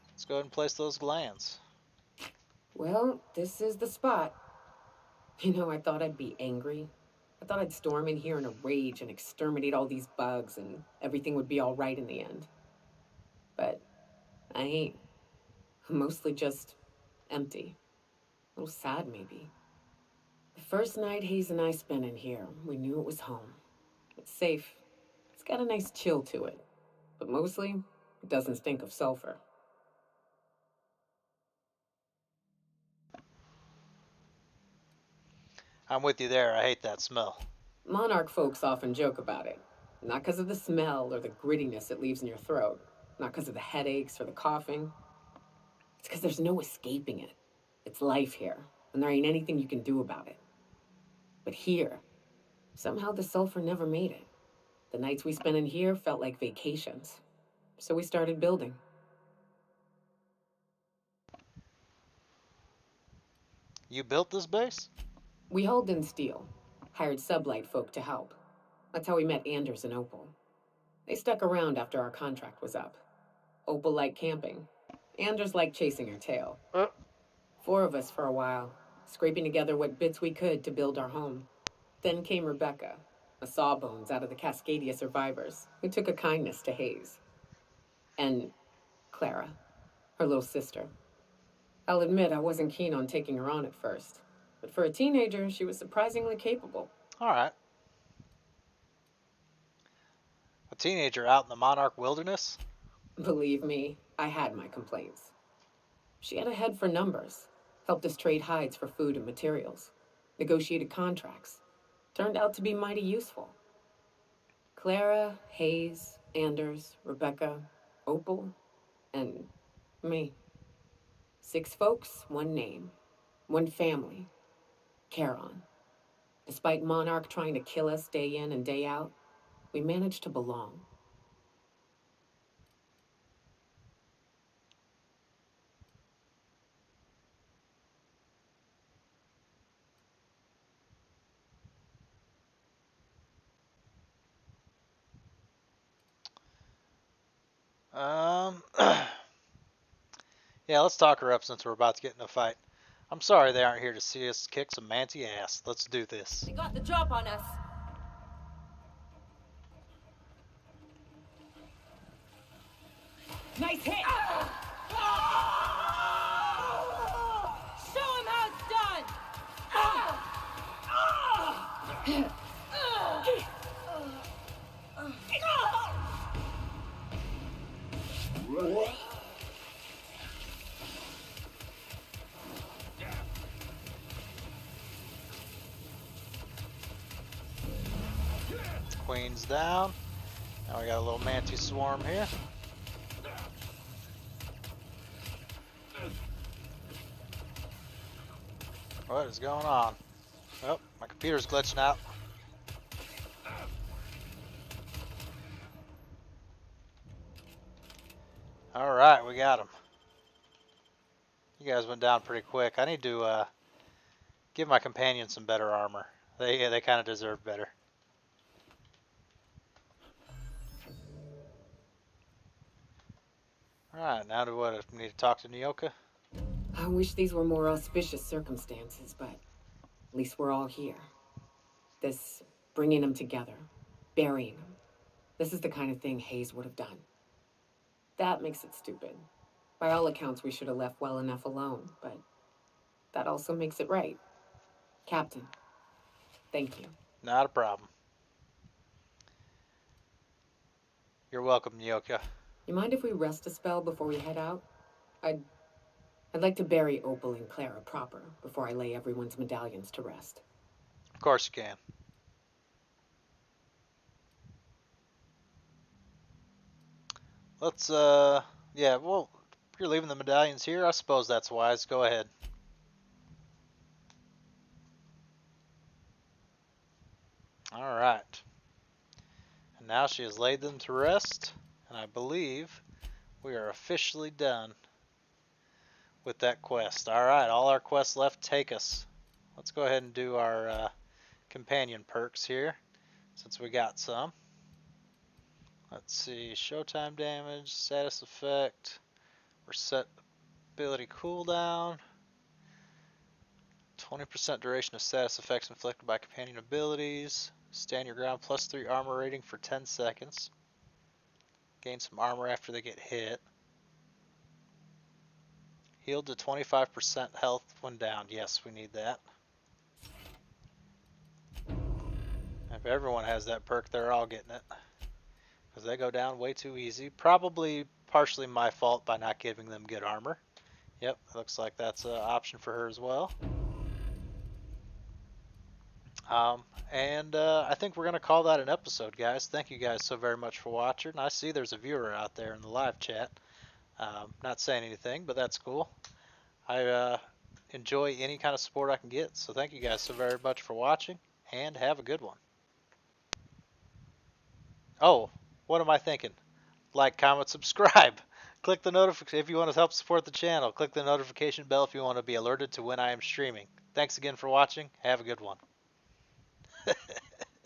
Let's go ahead and place those glands. Well, this is the spot. You know, I thought I'd be angry. I thought I'd storm in here in a rage and exterminate all these bugs and everything would be all right in the end. But I ain't. Mostly just empty. A little sad, maybe. The first night Hayes and I spent in here, we knew it was home. It's safe. It's got a nice chill to it. But mostly, it doesn't stink of sulfur. I'm with you there. I hate that smell. Monarch folks often joke about it. Not because of the smell or the grittiness it leaves in your throat. Not because of the headaches or the coughing. It's because there's no escaping it. It's life here, and there ain't anything you can do about it. But here, somehow the sulfur never made it. The nights we spent in here felt like vacations. So we started building. You built this base? We hauled in steel, hired sublight folk to help. That's how we met Anders and Opal. They stuck around after our contract was up. Opal liked camping. Anders liked chasing her tail. 4 of us for a while, scraping together what bits we could to build our home. Then came Rebecca, a sawbones out of the Cascadia survivors, who took a kindness to Hayes. And Clara, her little sister. I'll admit I wasn't keen on taking her on at first, but for a teenager, she was surprisingly capable. All right. A teenager out in the Monarch wilderness? Believe me, I had my complaints. She had a head for numbers, helped us trade hides for food and materials, negotiated contracts. Turned out to be mighty useful. Clara, Hayes, Anders, Rebecca, Opal, and me. 6 folks, 1 name, 1 family, Charon. Despite Monarch trying to kill us day in and day out, we managed to belong. Yeah, let's talk her up since we're about to get in a fight. I'm sorry they aren't here to see us kick some manty ass. Let's do this. They got the drop on us. Nice hit! Show him how it's done! Queen's down. Now we got a little manty swarm here. What is going on? Oh, my computer's glitching out. Alright, we got him. You guys went down pretty quick. I need to give my companions some better armor. They kind of deserve better. Alright, now do what? I need to talk to Nyoka? I wish these were more auspicious circumstances, but at least we're all here. This bringing them together, burying them. This is the kind of thing Hayes would have done. That makes it stupid. By all accounts, we should have left well enough alone, but that also makes it right. Captain, thank you. Not a problem. You're welcome, Nyoka. You mind if we rest a spell before we head out? I'd like to bury Opal and Clara proper before I lay everyone's medallions to rest. Of course you can. Let's, yeah, well, you're leaving the medallions here? I suppose that's wise. Go ahead. Alright. And now she has laid them to rest, and I believe we are officially done with that quest. Alright, all our quests left take us. Let's go ahead and do our companion perks here, since we got some. Let's see, showtime damage, status effect, reset ability cooldown, 20% duration of status effects inflicted by companion abilities, stand your ground +3 armor rating for 10 seconds, gain some armor after they get hit. Healed to 25% health when down. Yes, we need that. If everyone has that perk, they're all getting it. Because they go down way too easy. Probably partially my fault by not giving them good armor. Yep, looks like that's an option for her as well. I think we're going to call that an episode, guys. Thank you guys so very much for watching. I see there's a viewer out there in the live chat. Not saying anything, but that's cool. I enjoy any kind of support I can get. So thank you guys so very much for watching, and have a good one. Oh, what am I thinking? Like, comment, subscribe. Click the notification if you want to help support the channel. Click the notification bell if you want to be alerted to when I am streaming. Thanks again for watching. Have a good one.